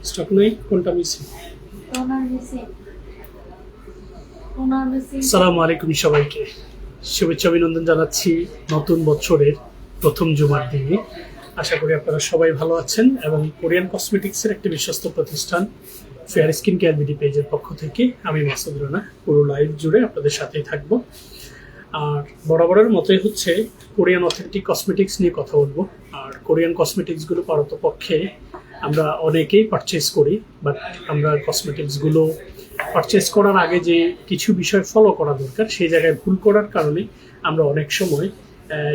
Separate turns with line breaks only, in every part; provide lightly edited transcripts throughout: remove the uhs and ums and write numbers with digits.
Stock নেই, কোনটা missing? আসসালামু আলাইকুম সবাইকে, শুভেচ্ছা অভিনন্দন জানাচ্ছি নতুন বছরের প্রথম জুমার দিনে। আশা করি আপনারা সবাই ভালো আছেন এবং কোরিয়ান কসমেটিক্সের একটি বিশ্বস্ত প্রতিষ্ঠান ফেয়ার স্কিন কেয়ার বিডি পেজের পক্ষ থেকে আমি মাসুদ রানা পুরো লাইভ জুড়ে আপনাদের সাথেই থাকবো। আর বরাবরের মতোই হচ্ছে কোরিয়ান অথেন্টিক কসমেটিক্স নিয়ে কথা বলবো। আর কোরিয়ান কসমেটিক্সগুলো পারতপক্ষে আমরা অনেকেই পারচেস করি, বাট আমরা কসমেটিক্সগুলো পারচেস করার আগে যে কিছু বিষয় ফলো করা দরকার সেই জায়গায় ভুল করার কারণে আমরা অনেক সময়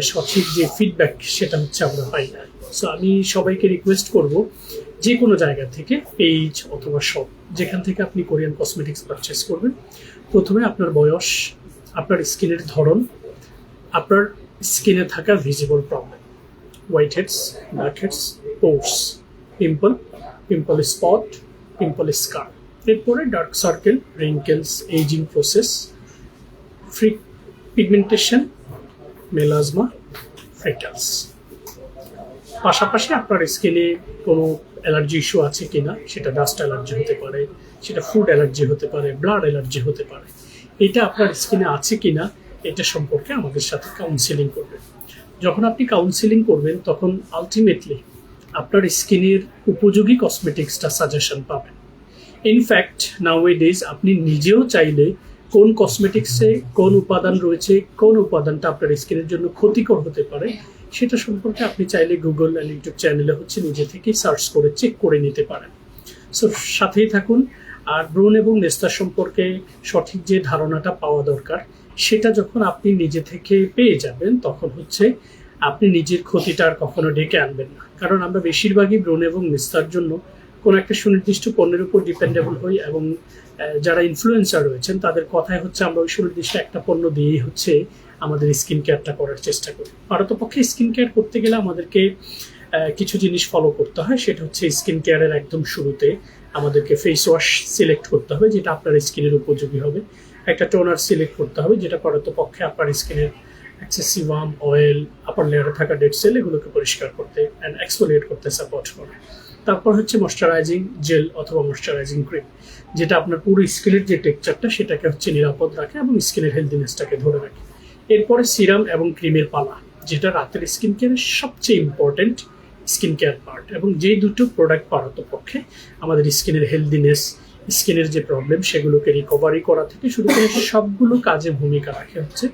সঠিক যে ফিডব্যাক সেটা হচ্ছে আমরা পাই না। সো আমি সবাইকে রিকোয়েস্ট করব, যে কোনো জায়গা থেকে পেজ অথবা শপ যেখান থেকে আপনি কোরিয়ান কসমেটিক্স পারচেস করবেন, প্রথমে আপনার বয়স, আপনার স্কিনের ধরন, আপনার স্কিনে থাকা visible problem, whiteheads, blackheads, pores, pimple spot, pimple scar, এরপরে dark circle, wrinkles, ageing process, free pigmentation, melasma, freckles. পাশাপাশি আপনার স্কিনে কোনো অ্যালার্জি ইস্যু আছে কিনা, সেটা ডাস্ট অ্যালার্জি হতে পারে, সেটা ফুড অ্যালার্জি হতে পারে, ব্লাড অ্যালার্জি হতে পারে, এটা আপনার স্কিনে আছে কিনা এটা সম্পর্কে আমাদের সাথে কাউন্সিলিং করবেন। যখন আপনি কাউন্সিলিং করবেন তখন আলটিমেটলি আপনার স্কিনের উপযোগী কসমেটিক্সটা সাজেশন পাবেন। ইনফ্যাক্ট নাওয়েডেজ আপনি নিজেও চাইলে কোন কসমেটিক্সে কোন উপাদান রয়েছে, কোন উপাদানটা আপনার স্কিনের জন্য ক্ষতিকর হতে পারে, সেটা সম্পর্কে আপনি চাইলে গুগল আর ইউটিউব চ্যানেলে হচ্ছে নিজে থেকেই সার্চ করে চেক করে নিতে পারেন। সো সাথেই থাকুন। আর ব্রণ এবং নেস্তা সম্পর্কে সঠিক যে ধারণাটা পাওয়া দরকার সেটা যখন আপনি নিজে থেকে পেয়ে যাবেন তখন হচ্ছে আপনি নিজের ক্ষতিটা আর কখনো ডেকে আনবেন না। কারণ আমরা বেশিরভাগই ব্রণ এবং নেস্তার জন্য কোনো একটা সুনির্দিষ্ট পণ্যের উপর ডিপেন্ডেবল হই এবং যারা ইনফ্লুয়েন্সার রয়েছেন তাদের কথায় হচ্ছে আমরা ওই সুনির্দিষ্ট একটা পণ্য দিয়েই হচ্ছে আমাদের স্কিন কেয়ারটা করার চেষ্টা করি। পারতপক্ষে স্কিন কেয়ার করতে গেলে আমাদেরকে কিছু জিনিস ফলো করতে হয়। সেটা হচ্ছে স্কিন কেয়ারের একদম শুরুতে আমাদেরকে ফেস ওয়াশ সিলেক্ট করতে হবে যেটা আপনার স্কিনের উপযোগী হবে, একটা টোনার সিলেক্ট করতে হবে যেটা পারতপক্ষে আপনার স্কিনের এক্সেসিভাম, অয়েল, আপার লেয়ারে থাকা ডেড সেল এগুলোকে পরিষ্কার করতে অ্যান্ড এক্সফোলিয়েট করতে সাপোর্ট করে। তারপর হচ্ছে ময়শ্চারাইজিং জেল অথবা ময়শ্চারাইজিং ক্রিম যেটা আপনার পুরো স্কিনের যে টেক্সচারটা সেটাকে হচ্ছে নিরাপদ রাখে এবং স্কিনের হেলদিনেসটাকে ধরে রাখে। এরপরে সিরাম এবং ক্রিমের পালা যেটা রাতের স্কিন কেয়ারের সবচেয়ে ইম্পর্টেন্ট স্কিন কেয়ার পার্ট, এবং যেই দুটো প্রোডাক্ট পারতপক্ষে আমাদের স্কিনের হেলদিনেস, স্কিনের যে প্রবলেম সেগুলোকে রিকভারি করা থেকে শুরু করে সবগুলো কাজে ভূমিকা রাখে হচ্ছে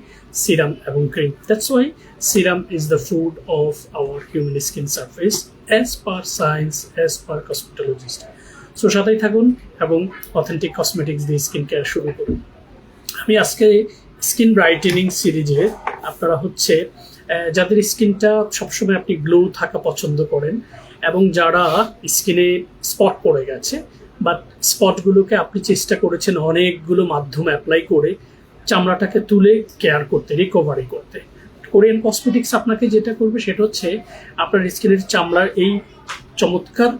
সিরাম এবং cream. That's why serum is the food of our human skin surface as per science, as per cosmetologist. So সাথেই থাকুন এবং অথেন্টিক কসমেটিক্স দিয়ে স্কিন কেয়ার শুরু করুন। আমি আজকে স্কিন ব্রাইটেনিং সিরিজে আপনারা হচ্ছে যাদের স্কিনটা সবসময় আপনি গ্লো থাকা পছন্দ করেন এবং যারা স্কিনে স্পট পড়ে গেছে বাট স্পটগুলোকে আপনি চেষ্টা করেছেন অনেকগুলো মাধ্যম অ্যাপ্লাই করে চামড়াটাকে তুলে কেয়ার করতে, রিকভারি করতে, কোরিয়ান কসমেটিক্স আপনাকে যেটা করবে সেটা হচ্ছে আপনার স্কিনের চামড়ার এই চমৎকার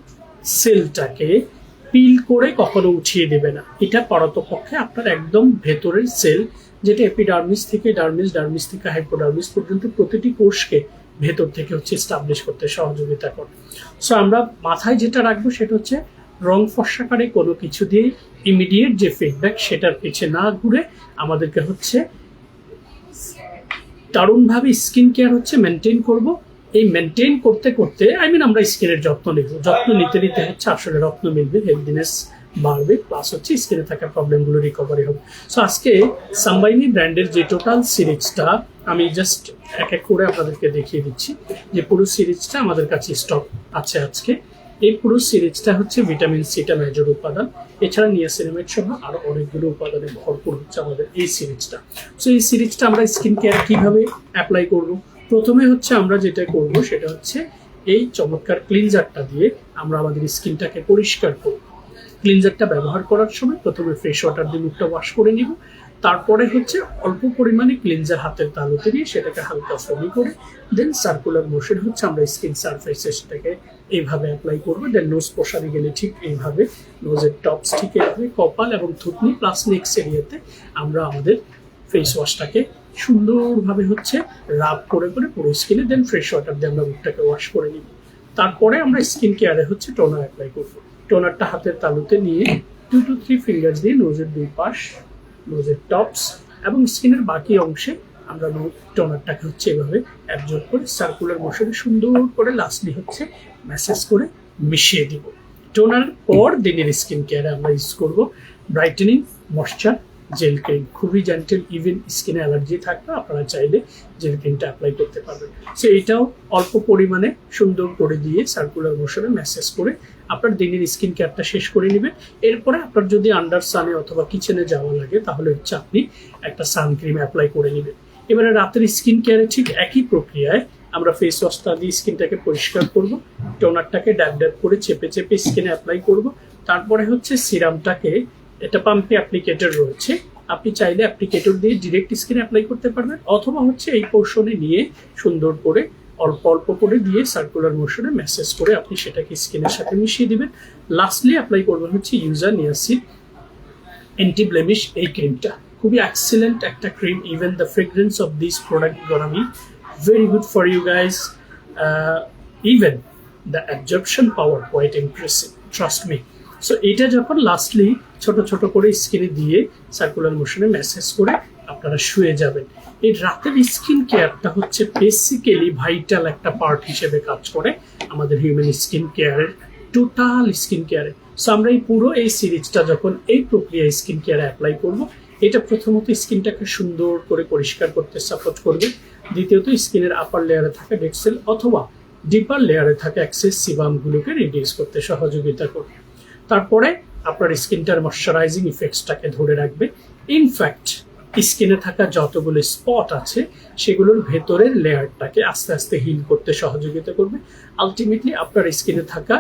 সেলটাকে পিল করে কখনো উঠিয়ে দেবে না। এটা পারতপক্ষে আপনার একদম ভেতরের সেল যেটা এপিডার্মিস থেকে ডার্মিস, ডার্মিস থেকে হাইপোডার্মিস পর্যন্ত প্রতিটি কোষকে ভেতর থেকে হচ্ছে এস্টাবলিশ করতে সহযোগিতা করে। সো আমরা মাথায় যেটা রাখবো সেটা হচ্ছে রং ফর্সাকারে কোনো কিছু দিয়ে ইমিডিয়েট যে ফিডব্যাক সেটার পিছিয়ে না ঘুরে আমাদেরকে হচ্ছে দারুণভাবে স্কিন কেয়ার হচ্ছে মেনটেন করব। এই মেনটেন করতে করতে আমরা স্কিনের যত্ন নেব, যত্ন নিতে নিতে হচ্ছে আসলে রত্ন মিলবে, হেলদিনেস বাড়বে, প্লাস হচ্ছে স্কিনে থাকা প্রবলেমগুলো রিকভারি হবে। সো আজকে সাম্বাইনি ব্র্যান্ডের যে টোটাল সিরিজটা আমি জাস্ট এক এক করে আপনাদেরকে দেখিয়ে দিচ্ছি যে পুরো সিরিজটা আমাদের কাছে স্টক আছে আজকে। এই পুরো সিরিজটা হচ্ছে ভিটামিন সিটা মেজর উপাদান, এছাড়া নিয়াসিনামাইড সহ আরো অনেকগুলো উপাদানে ভরপুর হচ্ছে আমাদের এই সিরিজটা। সো এই সিরিজটা আমরা স্কিন কেয়ার কিভাবে অ্যাপ্লাই করব, প্রথমে হচ্ছে আমরা যেটা করব সেটা হচ্ছে এই চমৎকার ক্লিনজারটা দিয়ে আমরা আমাদের স্কিনটাকে পরিষ্কার করব। ক্লিনজারটা ব্যবহার করার সময় প্রথমে ফ্রেশ ওয়াটার দিয়ে মুখটা ওয়াশ করে নিব, তারপরে হচ্ছে অল্প পরিমাণে ক্লিনজার হাতের তালুতে দিয়ে সেটাকে হালকা ফোমি করে দেন সার্কুলার মোশন হচ্ছে আমরা স্কিন সারফেসে সেটাকে এইভাবে অ্যাপ্লাই করবো। দেন নোজ প্রসারে গেলে ঠিক এইভাবে নোজের টপস ঠিক এইভাবে কপাল এবং থুতনি প্লাস নেক্স এরিয়াতে আমরা আমাদের ফেস ওয়াশটাকে সুন্দরভাবে হচ্ছে রাব করে করে পুরো স্কিনে দেন ফ্রেশ ওয়াটার দিয়ে আমরা মুখটাকে ওয়াশ করে নিব। তারপরে আমরা স্কিন কেয়ারে হচ্ছে টোনার অ্যাপ্লাই করবো। টোনারটা হাতের তালুতে নিয়ে 2 to 3 ফিঙ্গার্স দিয়ে নোজের দুই পাশ, নোজের টপস এবং স্কিনের বাকি অংশে আমরা টোনারটাকে হচ্ছে এভাবে অ্যাবজর্ব করে সার্কুলার মোশনে সুন্দর করে লাস্টলি হচ্ছে ম্যাসেজ করে মিশিয়ে দিব। টোনার পর দিনের স্কিন কেয়ারে আমরা ইউজ করব ব্রাইটেনিং ময়শ্চার জেল ক্রিম। খুবই জেন্টেল, ইভেন স্কিনে অ্যালার্জি থাকলে আপনারা চাইলে জেল ক্রিমটা অ্যাপ্লাই করতে পারবেন। সো এটাও অল্প পরিমাণে সুন্দর করে দিয়ে সার্কুলার মোশনে ম্যাসেজ করে আপনার দিনের স্কিন কেয়ারটা শেষ করে নেবেন। এরপরে আপনার যদি আন্ডার সানে অথবা কিচেনে যাওয়া লাগে তাহলে হচ্ছে আপনি একটা সানক্রিম অ্যাপ্লাই করে নেবেন। এবারে রাতের স্কিন কেয়ারে ঠিক একই প্রক্রিয়ায় আমরা ফেস ওয়াশটা দিয়ে স্কিনটাকে পরিষ্কার করব, টোনারটাকে ড্যাব ড্যাব করে চেপে চেপে স্কিনে অ্যাপ্লাই করব। তারপরে হচ্ছে সিরামটাকে, এটা পাম্পে অ্যাপ্লিকেটর রয়েছে, আপনি চাইলে অ্যাপ্লিকেটর দিয়ে ডিরেক্ট স্কিনে অ্যাপ্লাই করতে পারবেন, অথবা হচ্ছে এই পোর্শনে নিয়ে সুন্দর করে অল্প অল্প করে দিয়ে সার্কুলার মোশনে ম্যাসেজ করে আপনি সেটাকে স্কিনের সাথে মিশিয়ে দিবেন। লাস্টলি অ্যাপ্লাই করবেন হচ্ছে ইউজার নিয়াসিড অ্যান্টি ব্লেমিশ এই ক্রিমটা। খুবই এক্সেলেন্ট একটা cream. Even the fragrance of this product গনা B very good for you guys. Even the absorption power quite impressive, trust me. So এটা যখন লাস্টলি ছোট ছোট করে স্কিনে দিয়ে সার্কুলার মোশনে ম্যাসেজ করে আপনারা শুয়ে যাবেন। এই রাতের স্কিন কেয়ারটা হচ্ছে বেসিক্যালি ভাইটাল একটা পার্ট হিসেবে কাজ করে আমাদের হিউম্যান স্কিন কেয়ারের, টোটাল স্কিন কেয়ারে। সো আমরা এই পুরো এই সিরিজটা যখন এই প্রক্রিয়ায় স্কিন কেয়ারে অ্যাপ্লাই করব, এটা প্রথমত স্কিনটাকে সুন্দর করে পরিষ্কার করতে সাপোর্ট করবে, দ্বিতীয়ত স্কিনের আপার লেয়ারে থাকা ডেড সেল অথবা ডিপার লেয়ারে থাকা এক্সেস সিবামগুলোকে রিডিউস করতে সহযোগিতা করবে। তারপরে আপনার স্কিনটার ময়শ্চারাইজিং ইফেক্টসটাকে ধরে রাখবে। ইনফ্যাক্ট স্কিনে থাকা যতগুলো স্পট আছে সেগুলোর ভেতরের লেয়ারটাকে আস্তে আস্তে হিল করতে সহযোগিতা করবে। আলটিমেটলি আপনার স্কিনে থাকা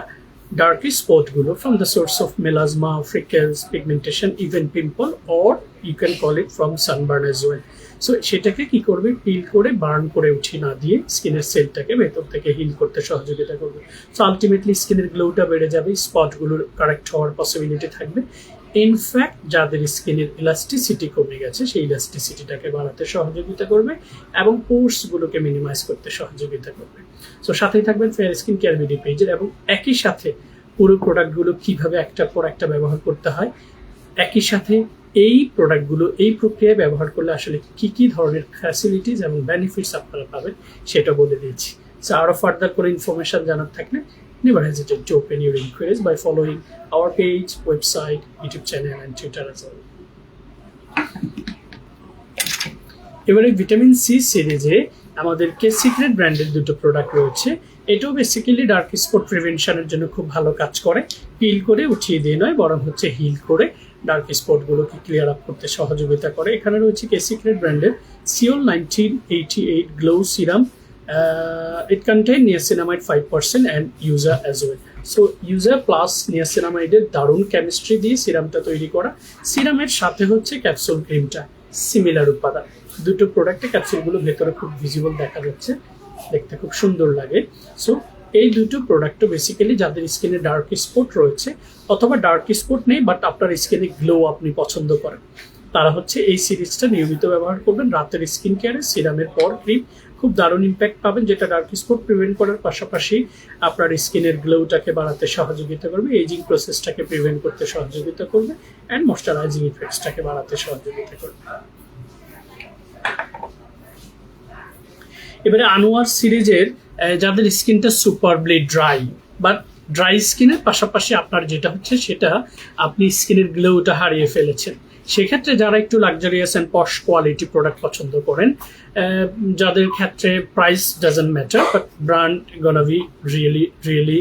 ডার্কি স্পটগুলো from the source of melasma, freckles, pigmentation, even pimple, or you can call it from sunburn as well. So সেটাকে কি করবে, পিল করে বার্ন করে উঠিয়ে না দিয়ে স্কিনের সেলটাকে ভেতর থেকে হিল করতে সহযোগিতা করবে। সো আলটিমেটলি স্কিনের গ্লোটা বেড়ে যাবে, স্পটগুলোর কারেক্ট হওয়ার পসিবিলিটি থাকবে। ইনফ্যাক্ট যাদের স্কিনের ইলাস্টিসিটি কমে গেছে সেই ইলাস্টিসিটিটাকে বাড়াতে সহযোগিতা করবে এবং পোর্সগুলোকে মিনিমাইজ করতে সহযোগিতা করবে। সো সাথেই থাকবেন ফেয়ার স্কিন কেয়ার ভিডিও পেজের, এবং একই সাথে পুরো প্রোডাক্টগুলো কিভাবে একটার পর একটা ব্যবহার করতে হয়, একই সাথে এই প্রোডাক্টগুলো এই প্রক্রিয়ায় ব্যবহার করলে আসলে কি কি ধরনের ফ্যাসিলিটিস এবং বেনিফিটস আপনারা পাবেন সেটা বলে দিয়েছি। সো আরও ফার্দার করে ইনফরমেশন জানার থাকলে never hesitate to open your inquiries by following our page, website, YouTube channel and Twitter as well. এবারে ভিটামিন সি সিরিজে আমাদেরকে সিক্রেট ব্র্যান্ডের দুটো প্রোডাক্ট রয়েছে। এটাও বেসিক্যালি ডার্ক স্পট প্রিভেনশনের জন্য খুব ভালো কাজ করে। পিল করে উঠিয়ে দিয়ে নয়, বরং হচ্ছে হিল করে ডার্ক স্পটগুলোকে ক্লিয়ার আপ করতে সহযোগিতা করে। এখানে রয়েছে কে সিক্রেট ব্র্যান্ডের Seoul 1988 glow serum. It contains niacinamide 5% and user as well. So user plus niacinamide এর দারুণ কেমিস্ট্রি দিয়ে সিরামটা তৈরি করা। সিরামের সাথে হচ্ছে ক্যাপসুল ক্রিমটা সিমিলার উপাদান। দুটো প্রোডাক্টে ক্যাপসুলগুলো ভেতরে খুব ভিজিবল দেখা যাচ্ছে, দেখতে খুব সুন্দর লাগে। সো এই দুটো প্রোডাক্টও বেসিক্যালি যাদের স্কিনে ডার্ক স্পট রয়েছে অথবা ডার্ক স্পট নেই বাট আপনার স্কিনে গ্লো আপনি পছন্দ করেন, তারা হচ্ছে এই সিরিজটা নিয়মিত ব্যবহার করবেন। রাতের স্কিন কেয়ারে সিরামের পর ক্রিম খুব দারুণ ইম্প্যাক্ট পাবেন, যেটা ডার্ক স্পট প্রিভেন্ট করার পাশাপাশি আপনার স্কিনের গ্লোটাকে বাড়াতে সহযোগিতা করবে, এজিং প্রসেসটাকে প্রিভেন্ট করতে সহযোগিতা করবে অ্যান্ড ময়শ্চারাইজিং ইফেক্টসটাকে বাড়াতে সহযোগিতা করবে। এবারে আনোয়ার সিরিজের যাদের স্কিনটা সুপারবলি ড্রাই বা ড্রাই স্কিনের পাশাপাশি আপনার যেটা হচ্ছে সেটা আপনি স্কিনের গ্লোটা হারিয়ে ফেলেছেন, সেক্ষেত্রে যারা একটু luxurious and posh quality product পছন্দ করেন, যাদের ক্ষেত্রে price doesn't matter but brand gonna be really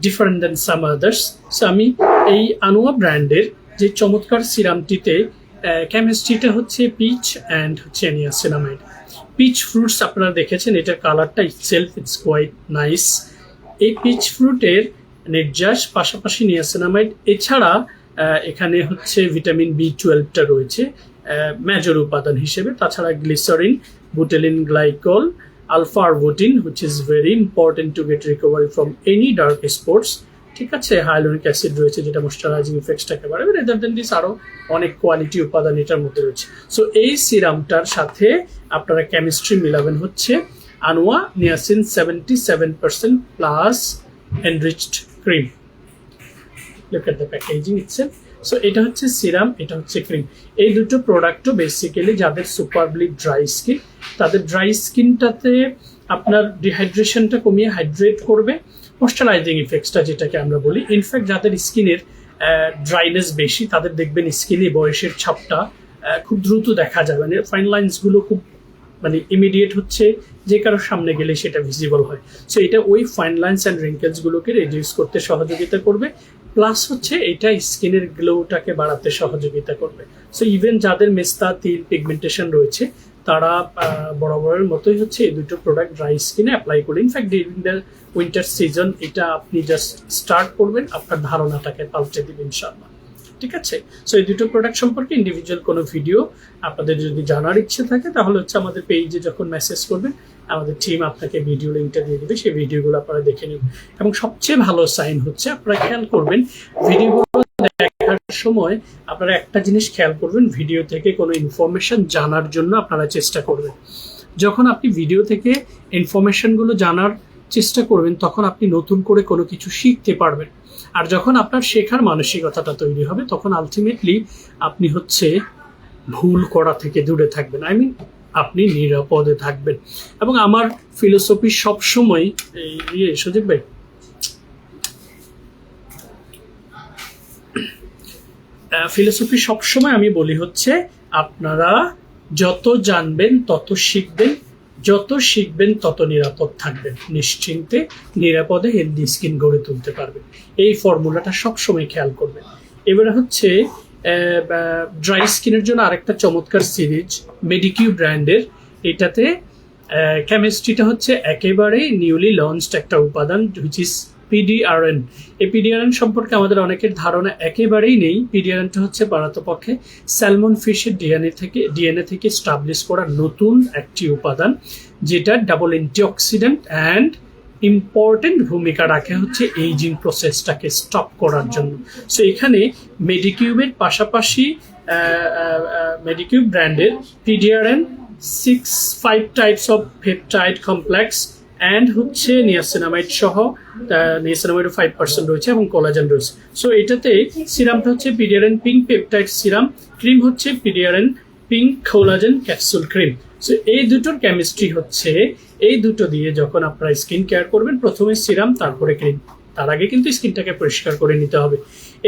different then some others. So আমি এই আনোয়া ব্র্যান্ডের যে চমৎকার সিরামটিতে কেমিস্ট্রিটা হচ্ছে পিচ অ্যান্ড হচ্ছে নিয়াসিনামাইড। পিচ ফ্রুটস আপনারা দেখেছেন, এটার কালারটা ইটসেলফ ইটস কোয়াইট নাইস। এই পিচ ফ্রুটের নির্যাস পাশাপাশি নিয়াসিনামাইড এছাড়া এখানে হচ্ছে ভিটামিন B12টা রয়েছে মেজর উপাদান হিসেবে, তাছাড়া glycerin, butylene glycol, alpha arbutin which is very important to get recovery from any dark spots, ঠিক আছে, হাইলোনিক অ্যাসিড রয়েছে যেটা ময়শ্চারাইজিং ইফেক্টসটাকে বাড়াবে। রেদার দেন দিস আরও অনেক কোয়ালিটি উপাদান এটার মধ্যে রয়েছে। সো এই সিরামটার সাথে আপনারা কেমিস্ট্রি মিলাবেন হচ্ছে Anua niacin 77% plus enriched cream. Look at the packaging itself. So এটা হচ্ছে সিরাম, এটা হচ্ছে ক্রিম। এই দুটো প্রোডাক্টও বেসিক্যালি যাদের সুপারবলি ড্রাই স্কিন, তাদের ড্রাই স্কিনটাতে আপনার ডিহাইড্রেশনটা কমিয়ে হাইড্রেট করবে, ময়শ্চারাইজিং ইফেক্টসটা যেটাকে আমরা বলি। ইনফ্যাক্ট যাদের স্কিনের ড্রাইনেস বেশি, তাদের দেখবেন স্কিনে বয়সের ছাপটা খুব দ্রুত দেখা যায়, মানে ফাইন লাইন্সগুলো খুব মানে ইমিডিয়েট হচ্ছে, যে কারোর সামনে গেলে সেটা ভিজিবল হয়। সো এটা ওই ফাইন লাইন্স অ্যান্ড রিঙ্কেলসগুলোকে রিডিউস করতে সহযোগিতা করবে, প্লাস হচ্ছে এটা স্কিনের গ্লোটাকে বাড়াতে সহযোগিতা করবে। সো ইভেন যাদের মেস্তা, তিল, পিগমেন্টেশন রয়েছে, তারা বরাবরের মতোই হচ্ছে এই দুটো প্রোডাক্ট ড্রাই স্কিনে অ্যাপ্লাই করে। In fact during the winter season এটা আপনি জাস্ট স্টার্ট করবেন, আপনার ধারণাটাকে পাল্টে দিবেন ইনশাআল্লাহ। ঠিক আছে। সো এই দুটো প্রোডাক্ট সম্পর্কে ইন্ডিভিজুয়াল কোনো ভিডিও আপনাদের যদি জানার ইচ্ছে থাকে, তাহলে হচ্ছে আমাদের পেজে যখন মেসেজ করবেন, আমাদের টিম আপনাকে ভিডিও লিঙ্কটা দিয়ে দেবে, সেই ভিডিওগুলো আপনারা দেখে নেবেন। এবং সবচেয়ে ভালো সাইন হচ্ছে আপনারা খেয়াল করবেন, ভিডিওগুলো দেখার সময় আপনারা একটা জিনিস খেয়াল করবেন, ভিডিও থেকে কোনো ইনফরমেশন জানার জন্য আপনারা চেষ্টা করবেন। যখন আপনি ভিডিও থেকে ইনফরমেশনগুলো জানার চেষ্টা করবেন, তখন আপনি নতুন করে কোনো কিছু শিখতে পারবেন। আর যখন আপনার শেখার মানসিকতাটা তৈরি হবে, তখন আলটিমেটলি আপনি হচ্ছে ভুল করা থেকে দূরে থাকবেন, আপনি নিরাপদে থাকবেন। এবং আমার ফিলোসফি সবসময় সুজিত ভাই, ফিলোসফি সবসময় আমি বলি হচ্ছে, আপনারা যত জানবেন তত শিখবেন, যত শিখবেন তত নিরাপদ থাকবেন, নিশ্চিন্তে নিরাপদে হেলদি স্কিন গড়ে তুলতে পারবেন। এই ফর্মুলাটা সবসময় খেয়াল করবেন। এবারে হচ্ছে ড্রাই স্কিনের জন্য আরেকটা চমৎকার সিরিজ মেডিকিউ ব্র্যান্ডের। এটাতে কেমিস্ট্রিটা হচ্ছে একেবারেই নিউলি লঞ্চড একটা উপাদান, হুইচ ইজ পিডিআরএন। এই পিডিআরএন সম্পর্কে আমাদের অনেকের ধারণা একেবারেই নেই। পিডিআরএনটা হচ্ছে পারতপক্ষে স্যালমন ফিশের ডিএনএ থেকে স্টাবলিশ করা নতুন একটি উপাদান, যেটা ডাবল অ্যান্টিঅক্সিডেন্ট অ্যান্ড ইম্পর্টেন্ট ভূমিকা রাখে হচ্ছে এইজিং প্রসেসটাকে স্টপ করার জন্য। সো এখানে মেডিকিউবের পাশাপাশি মেডিকিউব ব্র্যান্ডের PDRN 5 types of peptide complex and হচ্ছে নিয়াসিনামাইড সহ, নিয়াসিনামাইড 5% রয়েছে এবং কোলাজেন রয়েছে। সো এটাতে সিরামটা হচ্ছে PDRN pink peptide serum, cream হচ্ছে PDRN pink collagen capsule cream. So এই দুটোর কেমিস্ট্রি হচ্ছে, এই দুটো দিয়ে যখন আপনারা স্কিন কেয়ার করবেন, প্রথমে সিরাম তারপরে ক্রিম, তার আগে কিন্তু স্কিনটাকে পরিষ্কার করে নিতে হবে।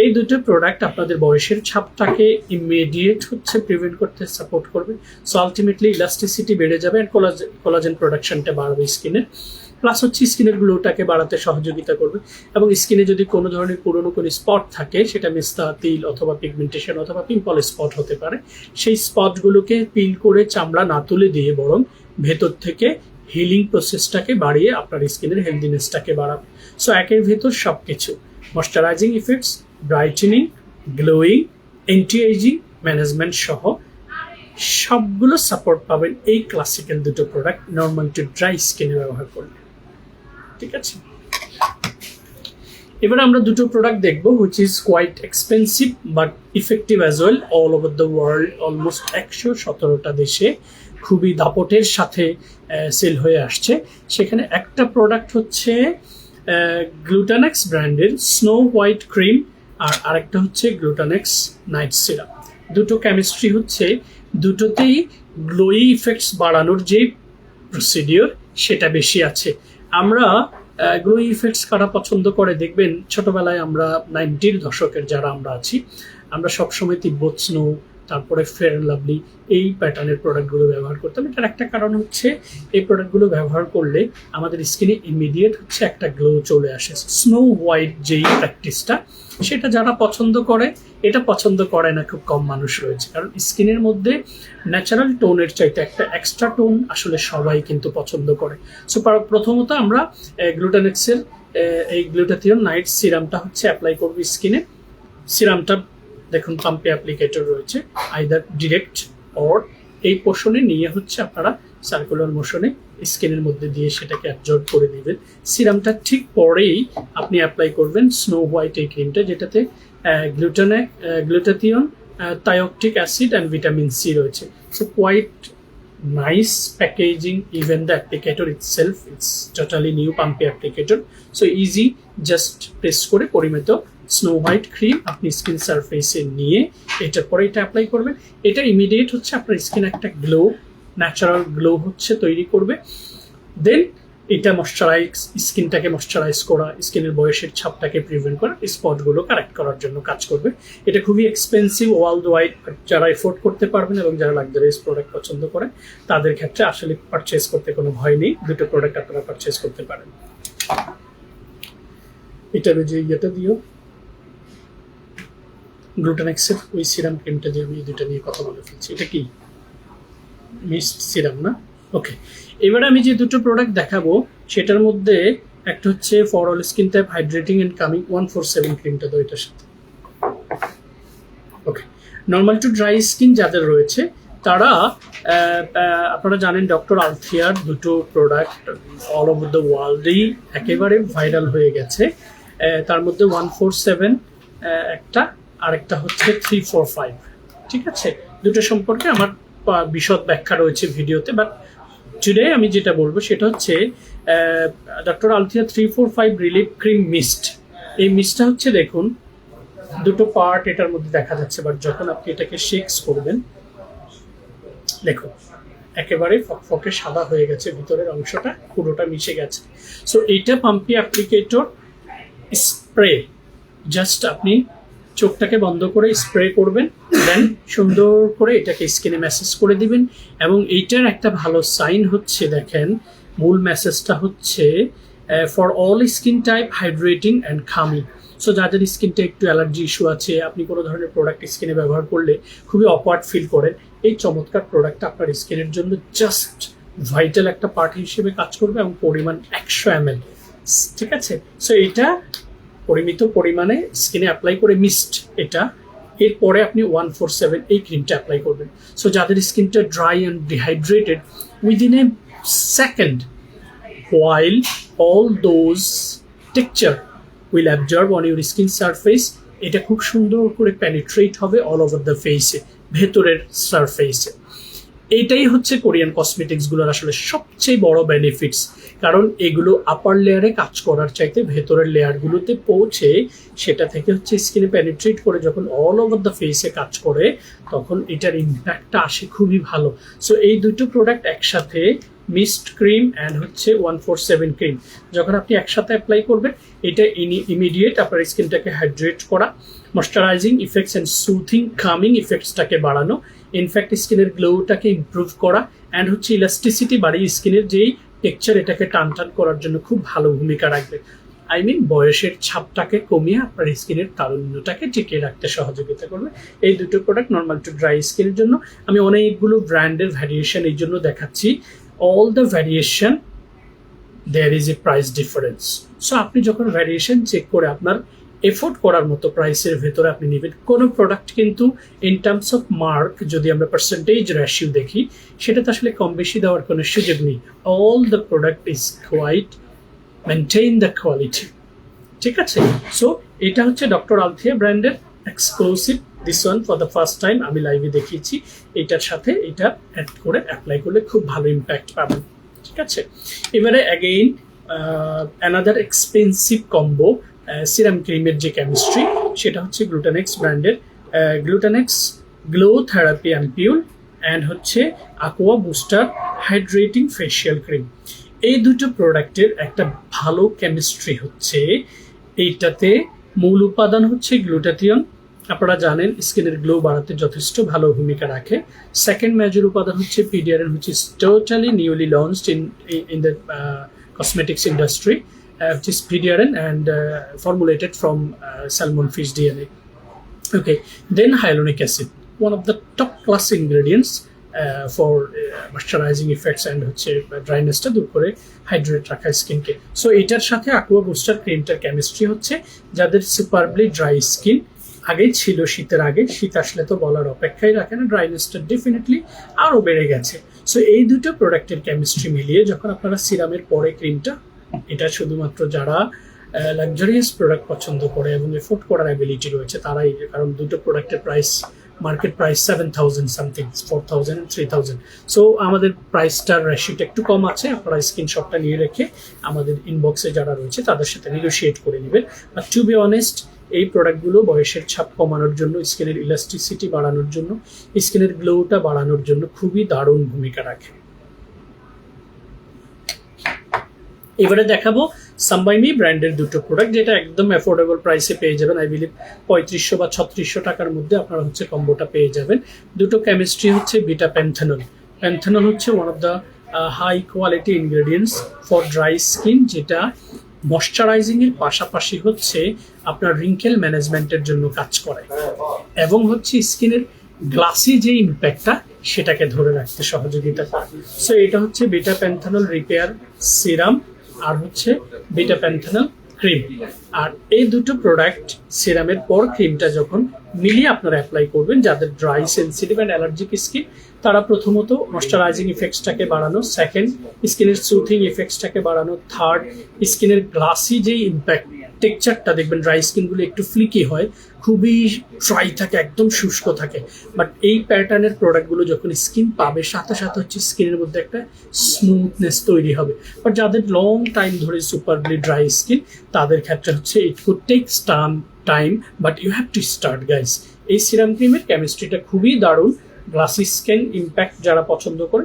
এই দুটো প্রোডাক্ট আপনাদের বয়সের ছাপটাকে ইমিডিয়েট হচ্ছে প্রিভেন্ট করতে সাপোর্ট করবে। সো আলটিমেটলি ইলাস্টিসিটি বেড়ে যাবে আর কোলাজেন প্রোডাকশনটা বাড়বে স্কিনের, প্লাস হচ্ছে স্কিনের গ্লোটাকে বাড়াতে সহযোগিতা করবে। এবং স্কিনে যদি কোনো ধরনের পুরনো কোনো স্পট থাকে, সেটা মেস্তা, তিল অথবা পিগমেন্টেশন অথবা পিম্পল স্পট হতে পারে, সেই স্পটগুলোকে পিল করে চামড়া না তুলে দিয়ে বরং ভেতর থেকে হিলিং প্রসেসটাকে বাড়িয়ে আপনার স্কিনের হেলদিনেসটাকে বাড়াবে। সো একের ভেতর সব কিছু, moisturising effects, brightening, glowing, anti ageing management সহ সবগুলো সাপোর্ট পাবেন এই ক্লাসিক্যাল দুটো প্রোডাক্ট নর্মাল টু ড্রাই স্কিনে ব্যবহার করলে। ঠিক আছে। এবার আমরা দুটো প্রোডাক্ট দেখবো, which is quite expensive but effective as well all over the world. Almost 117টা দেশে খুবই দাপটের সাথে সেল হয়ে আসছে। সেখানে একটা প্রোডাক্ট হচ্ছে গ্লুটানেক্স ব্র্যান্ডের স্নো হোয়াইট ক্রিম, আর আরেকটা হচ্ছে গ্লুটানেক্স নাইট সিরাম। দুটো কেমিস্ট্রি হচ্ছে, দুটোতেই গ্লোয়ি ইফেক্টস বাড়ানোর যে প্রসিডিওর সেটা বেশি আছে। আমরা গ্লোয়ি ইফেক্টস কারা পছন্দ করে দেখবেন, ছোটবেলায় আমরা 90-র দশকের যারা আমরা আছি, আমরা সবসময় তিব্বত স্নো, তারপরে ফেয়ার অ্যান্ড লাভলি এই প্যাটার্নের প্রোডাক্টগুলো ব্যবহার করতাম। এটার একটা কারণ হচ্ছে, এই প্রোডাক্টগুলো ব্যবহার করলে আমাদের স্কিনে ইমিডিয়েট হচ্ছে একটা গ্লো চলে আসে। স্নো হোয়াইট যেই প্র্যাকটিসটা, সেটা যারা পছন্দ করে, এটা পছন্দ করে না খুব কম মানুষ রয়েছে, কারণ স্কিনের মধ্যে ন্যাচারাল টোনের চাইতে একটা এক্সট্রা টোন আসলে সবাই কিন্তু পছন্দ করে। সো প্রথমত আমরা গ্লুটানেক্সের এই গ্লুটাথিয়ন নাইট সিরামটা হচ্ছে অ্যাপ্লাই করবো স্কিনে। সিরামটা দেখুন পাম্পে অ্যাপ্লিকেটর রয়েছে, আইদার ডিরেক্ট অর এই পোর্শনে নিয়ে হচ্ছে আপনারা সার্কুলার মোশনে স্কিনের মধ্যে দিয়ে সেটাকে অ্যাবজর্ব করে দিবেন। সিরামটা ঠিক পরেই আপনি অ্যাপ্লাই করবেন স্নো হোয়াইট এই ক্রিমটা, যেটাতে glutathione, thioctic acid and vitamin C রয়েছে। So quite nice packaging, even the applicator itself, it's totally new pumpy applicator, so easy, just press করে পরিমিত স্নো হোয়াইট ক্রিম আপনি স্কিন সারফেসে নিয়ে এটার পরে এটা অ্যাপ্লাই করবেন। এটা ইমিডিয়েট হচ্ছে আপনার স্কিন একটা গ্লো, ন্যাচারাল গ্লো হচ্ছে তৈরি করবে। দেন এটা স্কিনটাকে ময়শ্চারাইজ করা, স্কিনের বয়সের ছাপটাকে প্রিভেন্ট করা, স্পটগুলো কারেক্ট করার জন্য কাজ করবে। এটা খুবই এক্সপেন্সিভ ওয়ার্ল্ড ওয়াইড, যারা এফোর্ড করতে পারবেন এবং যারা লাক্সারিয়াস প্রোডাক্ট পছন্দ করেন তাদের ক্ষেত্রে আসলে পারচেজ করতে কোনো ভয় নেই, দুটো প্রোডাক্ট আপনারা পারচেজ করতে পারেন। এটার যে ইয়েটা দিও গ্লুটানেক্সের ওই সিরাম ক্রিমটা দিয়ে আমি এই দুটো নিয়ে কথা বলে ফেলছি। এটা কি মিস্ট সিরাম না? ওকে, এবারে আমি যে দুটো প্রোডাক্ট দেখাবো সেটার মধ্যে একটা হচ্ছে for all skin type hydrating and coming 147 ক্রিমটা তো এটার সাথে। ওকে, নর্মাল টু ড্রাই স্কিন যাদের রয়েছে তারা আপনারা জানেন ডক্টর আলথিয়ার দুটো প্রোডাক্ট অল ওভার দ্য ওয়ার্ল্ডেই একেবারে ভাইরাল হয়ে গেছে। তার মধ্যে 147 একটা, আরেকটা হচ্ছে 345। ঠিক আছে, দুটো সম্পর্কে আমার বিশদ ব্যাখ্যা রয়েছে ভিডিওতে, বাট টুডে আমি যেটা বলবো সেটা হচ্ছে doctor Althea 345 relief cream mist. এই মিস্টটা হচ্ছে দেখুন দুটো পার্ট এটার মধ্যে দেখা যাচ্ছে, বাট যখন আপনি এটাকে শেকস করবেন দেখুন একেবারে ফকফকে সাদা হয়ে গেছে, ভিতরের অংশটা পুরোটা মিশে গেছে। সো এইটা পাম্পি অ্যাপ্লিকেটর স্প্রে, জাস্ট আপনি চোখটাকে বন্ধ করে স্প্রে করবেন, দেন সুন্দর করে এটাকে স্কিনে ম্যাসেজ করে দিবেন। এবং এইটার একটা ভালো সাইন হচ্ছে দেখেন, মূল মেসেজটা হচ্ছে for all skin type hydrating and coming. So যাদের স্কিনটা একটু অ্যালার্জি ইস্যু আছে, আপনি কোনো ধরনের প্রোডাক্ট স্কিনে ব্যবহার করলে খুবই অকওয়ার্ড ফিল করেন, এই চমৎকার প্রোডাক্টটা আপনার স্কিনের জন্য জাস্ট ভাইটাল একটা পার্ট হিসেবে কাজ করবে এবং পরিমাণ 100 ml। ঠিক আছে, সো এটা পরিমিত পরিমাণে স্কিনে অ্যাপ্লাই করে মিস্ট এটা, এরপরে আপনি 147 এই ক্রিমটা অ্যাপ্লাই করবেন। সো যাদের স্কিনটা dry and dehydrated, within a second while all those texture will absorb on your skin surface, এটা খুব সুন্দর করে পেনিট্রেট হবে অল ওভার দ্য ফেসে, ভেতরের সারফেসে। এইটাই হচ্ছে কোরিয়ান কসমেটিক্স গুলোর আসলে সবচেয়ে বড় বেনিফিটস, কারণ এগুলো আপার লেয়ারে কাজ করার চাইতে ভেতরের লেয়ারগুলোতে পৌঁছে সেটা থেকে হচ্ছে স্কিনে পেনিট্রেট করে যখন অল ওভার দ্য ফেসে কাজ করে তখন এটার ইম্প্যাক্টটা আসে খুবই ভালো। সো এই দুটো প্রোডাক্ট একসাথে, মিস্ট ক্রিম অ্যান্ড হচ্ছে 147 ক্রিম, যখন আপনি একসাথে অ্যাপ্লাই করবেন এটা ইমিডিয়েট আপনার স্কিনটাকে হাইড্রেট করা, moisturising effects and soothing calming ইফেক্টসটাকে বাড়ানো, ইনফ্যাক্ট স্কিনের গ্লোটাকে ইমপ্রুভ করা অ্যান্ড হচ্ছে ইলাস্টিসিটি বাড়িয়ে স্কিনের যেই টেক্সচার এটাকে টান করার জন্য খুব ভালো ভূমিকা রাখবে। আই মিন বয়সের ছাপটাকে কমিয়ে আপনার স্কিনের তারুণ্যটাকে টিকিয়ে রাখতে সহযোগিতা করবে। এই দুটো প্রোডাক্ট নর্মাল টু ড্রাই স্কিনের জন্য আমি অনেকগুলো ব্র্যান্ডের ভ্যারিয়েশন এই জন্য দেখাচ্ছি। All the variation there is a price difference. So আপনি যখন ভ্যারিয়েশন চেক করে আপনার এফোর্ড করার মতো প্রাইসের ভেতরে আপনি নেবেন। কোনো প্রোডাক্ট কিন্তু ইন টার্মস অফ মার্ক যদি আমরা পার্সেন্টেজ রেশিও দেখি সেটাতে আসলে কম বেশি দেওয়ার কোনো সুযোগ নেই। All the product is quite maintain the quality. ঠিক আছে, সো এটা হচ্ছে ডক্টর আলথিয়া ব্র্যান্ডের exclusive, this one for the first time আমি লাইভে দেখিয়েছি। এটার সাথে এটা অ্যাড করে অ্যাপ্লাই করলে খুব ভালো ইম্প্যাক্ট পাবেন। ঠিক আছে, এবারে again another expensive combo serum ক্রিমের যে কেমিস্ট্রি সেটা হচ্ছে গ্লুটানেক্স ব্র্যান্ডের Glutanex glow therapy ampoule and হচ্ছে aqua booster hydrating facial cream. এই দুটো প্রোডাক্টের একটা ভালো কেমিস্ট্রি হচ্ছে, এইটাতে মূল উপাদান হচ্ছে গ্লুটাথিয়ন, আপনারা জানেন স্কিনের গ্লো বাড়াতে যথেষ্ট ভালো ভূমিকা রাখে। সেকেন্ড মেজর উপাদান হচ্ছে পিডিআরএন, which is totally newly launched in the cosmetics industry, which is PDRN and formulated from salmon fish DNA. Okay, then hyaluronic acid, one of the top class ingredients for moisturizing effects and হচ্ছে ড্রাইনেসটা দূর করে hydrate রাখা স্কিনকে। So এটার সাথে aqua booster ক্রিমটার chemistry হচ্ছে যাদের সুপারবলি dry skin আগেই ছিল, শীতের আগে, শীত আসলে তো বলার অপেক্ষাই রাখে না, ড্রাইনেসটা ডেফিনেটলি আরও বেড়ে গেছে। সো এই দুটো প্রোডাক্টের কেমিস্ট্রি মিলিয়ে যখন আপনারা সিরামের পরে ক্রিমটা, এটা শুধুমাত্র যারা লাক্সারিয়াস প্রোডাক্ট পছন্দ করে এবং এফোর্ড করার অ্যাবিলিটি রয়েছে তারাই, কারণ দুটো প্রোডাক্টের price market price 7,000 something, 4,000 and 3,000। So আমাদের প্রাইসটার রেশিওটা একটু কম আছে, আপনারা স্ক্রিনশটটা নিয়ে রেখে আমাদের ইনবক্সে যারা রয়েছে তাদের সাথে নেগোশিয়েট করে নেবেন। বাট টু বি অনেস্ট, এই প্রোডাক্টগুলো বয়সের ছাপ কমানোর জন্য, স্কিনের ইলাস্টিসিটি বাড়ানোর জন্য, স্কিনের গ্লোটা বাড়ানোর জন্য খুবই দারুণ ভূমিকা রাখে। এবারে দেখাবো সাম্বাইমি ব্র্যান্ডের দুটো প্রোডাক্ট, যেটা একদম অ্যাফোর্ডেবল প্রাইসে পেয়ে যাবেন। আই বিলিভ 3500 বা 3600 টাকার মধ্যে আপনারা হচ্ছে কম্বোটা পেয়ে যাবেন। দুটো কেমিস্ট্রি হচ্ছে বিটা প্যান্থানল। প্যান্থানল হচ্ছে one of the high quality ingredients for dry skin, যেটা ময়শ্চারাইজিং এর পাশাপাশি হচ্ছে আপনার রিঙ্কেল ম্যানেজমেন্টের জন্য কাজ করে এবং হচ্ছে স্কিনের গ্লাসি যে ইম্প্যাক্টটা সেটাকে ধরে রাখতে সহযোগিতা করে। সো এটা হচ্ছে বিটা প্যান্থানল রিপেয়ার সিরাম আর হচ্ছে বিটা প্যান্থানল ক্রিম। আর এই দুটো প্রোডাক্ট সিরামের পর ক্রিমটা যখন মিলিয়ে আপনারা অ্যাপ্লাই করবেন, যাদের dry, sensitive and allergic skin, তারা প্রথমত ময়শ্চারাইজিং ইফেক্টসটাকে বাড়ানো, সেকেন্ড স্কিনের সুথিং ইফেক্টসটাকে বাড়ানো, থার্ড স্কিনের গ্লাসি যে ইম্প্যাক্ট টেক্সচারটা দেখবেন ড্রাই স্কিনগুলো একটু ফ্লিকি হয়, খুবই ড্রাই থাকে, একদম শুষ্ক থাকে। বাট এই প্যাটার্নের প্রোডাক্টগুলো যখন স্কিন পাবে সাথে সাথে হচ্ছে স্কিনের মধ্যে একটা স্মুথনেস তৈরি হবে। বাট যাদের লং টাইম ধরে সুপারলি ড্রাই স্কিন, তাদের ক্ষেত্রে হচ্ছে it could take time, but you have to start guys. এই সিরাম ক্রিমের কেমিস্ট্রিটা খুবই দারুণ। গ্লাসি স্কিন ইম্প্যাক্ট যারা পছন্দ করে,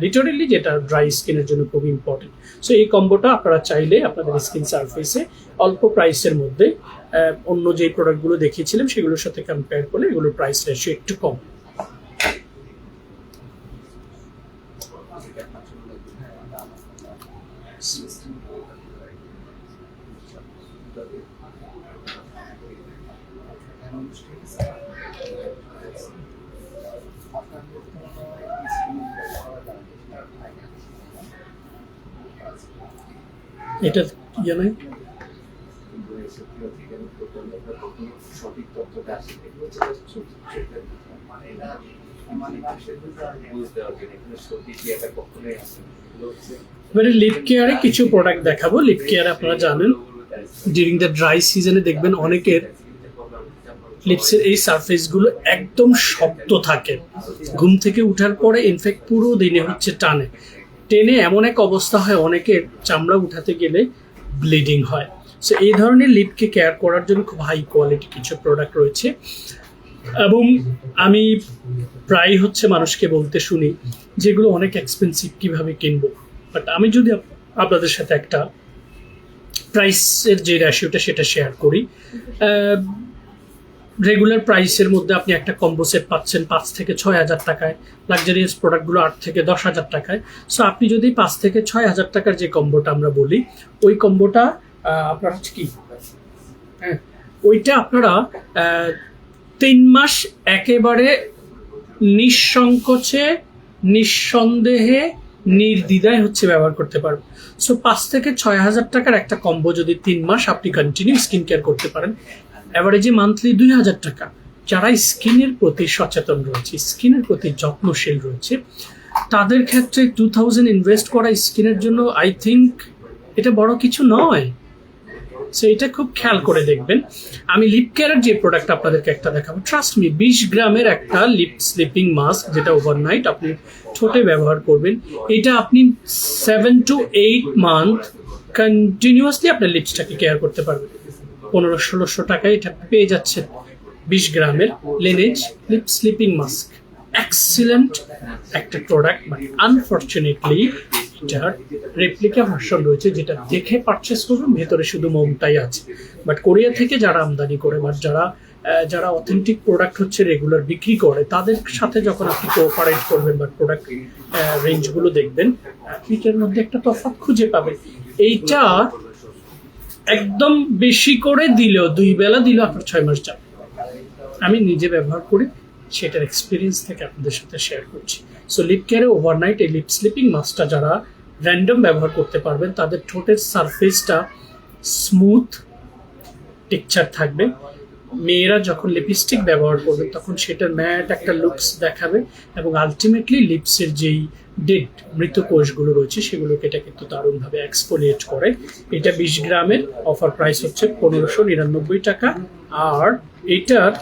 লিটারেলি যেটা ড্রাই স্কিনের জন্য খুবই ইম্পর্টেন্ট। সো এই কম্বোটা আপনারা চাইলে আপনাদের স্কিন সারফেসে অল্প প্রাইসের মধ্যে অন্য যে প্রোডাক্টগুলো দেখিয়েছিলাম সেগুলোর সাথে কম্পেয়ার করলে এগুলোর প্রাইস রেশিও একটু কম। এটা জানেন
সঠিক তথ্যটা আসে, এগুলো হচ্ছে বুঝতে হবে এখানে সঠিক এটা কখনোই আসে না।
এবারে লিপ কেয়ারে কিছু প্রোডাক্ট দেখাবো। লিপ কেয়ার আপনারা জানেন ডিউরিং দ্য ড্রাই সিজনে দেখবেন অনেকের লিপসের এই সারফেসগুলো একদম শক্ত থাকে, ঘুম থেকে উঠার পরে ইনফ্যাক্ট পুরো দিনে হচ্ছে টেনে এমন এক অবস্থা হয় অনেকের চামড়া উঠাতে গেলে ব্লিডিং হয়। সো এই ধরনের লিপকে কেয়ার করার জন্য খুব হাই কোয়ালিটি কিছু প্রোডাক্ট রয়েছে এবং আমি প্রায় হচ্ছে মানুষকে বলতে শুনি যেগুলো অনেক এক্সপেন্সিভ, কিভাবে কিনবো। বাট আমি যদি আপনাদের সাথে একটা প্রাইসের যে রেশিওটা সেটা শেয়ার করি, রেগুলার প্রাইসের মধ্যে আপনি একটা কম্বো সেট পাচ্ছেন 5 থেকে 6,000 টাকায়, লাক্সারিয়াস প্রোডাক্টগুলো 8 থেকে 10,000 টাকায়। সো আপনি যদি 5 থেকে 6,000 টাকার যে কম্বোটা আমরা বলি, ওই কম্বোটা আপনার হচ্ছে কি, হ্যাঁ, ওইটা আপনারা 3 মাস একেবারে নিঃসংকোচে, নিঃসন্দেহে, নির্দ্বিধায় হচ্ছে ব্যবহার করতে পারবেন। সো 5 থেকে 6,000 টাকার একটা কম্বো যদি 3 মাস আপনি কন্টিনিউ স্কিন কেয়ার করতে পারেন, অ্যাভারেজে মান্থলি 2,000 টাকা। যারা স্কিনের প্রতি সচেতন রয়েছে, স্কিনের প্রতি যত্নশীল রয়েছে, তাদের ক্ষেত্রে 2,000 ইনভেস্ট করা স্কিনের জন্য আই থিঙ্ক এটা বড় কিছু নয়। সো এটা খুব খেয়াল করে দেখবেন। আমি লিপ কেয়ারের যে প্রোডাক্ট আপনাদেরকে একটা দেখাবো, ট্রাস্ট মি, 20 গ্রামের একটা লিপ স্লিপিং মাস্ক, যেটা ওভারনাইট আপনি ঠোঁটে ব্যবহার করবেন। এটা আপনি 7 to 8 মান্থ কন্টিনিউয়াসলি আপনার লিপসটাকে কেয়ার করতে পারবেন। 1500-1600 টাকায় এটা পেয়ে যাচ্ছে 20 গ্রামের লেনেজ লিপ স্লিপিং মাস্ক। এক্সিলেন্ট একটা প্রোডাক্ট, বাট আনফর্চুনেটলি এটার রেপ্লিকা ভার্সন রয়েছে, যেটা দেখে পারচেস করবেন, ভেতরে শুধু মোমটাই আছে। বাট কোরিয়া থেকে যারা আমদানি করে বা যারা অথেন্টিক প্রোডাক্ট হচ্ছে রেগুলার বিক্রি করে, তাদের সাথে যখন আপনি কোঅপারেট করবেন বা প্রোডাক্ট রেঞ্জগুলো দেখবেন, এটার মধ্যে একটা তফাৎ খুঁজে পাবেন। এইটা একদম বেশি করে দিলেও 2 বেলা দিলেও আপনার 6 মাস যাবে। আমি নিজে ব্যবহার করি, সেটার এক্সপিরিয়েন্স থেকে আপনাদের সাথে শেয়ার করছি। সো লিপ কেয়ারে ওভারনাইট এই লিপ স্লিপিং মাস্কটা যারা র্যান্ডম ব্যবহার করতে পারবেন, তাদের ঠোঁটের সারফেসটা স্মুথ টেক্সচার থাকবে। মেয়েরা যখন লিপস্টিক ব্যবহার করবেন তখন সেটার ম্যাট একটা লুকস দেখাবে এবং আলটিমেটলি লিপসের যেই ডেড মৃত কোষগুলো রয়েছে সেগুলোকে এটা কিন্তু দারুণভাবে এক্সফোলিয়েট করে। এটা 20 গ্রামের, অফার প্রাইস হচ্ছে 1599 টাকা। আর এটার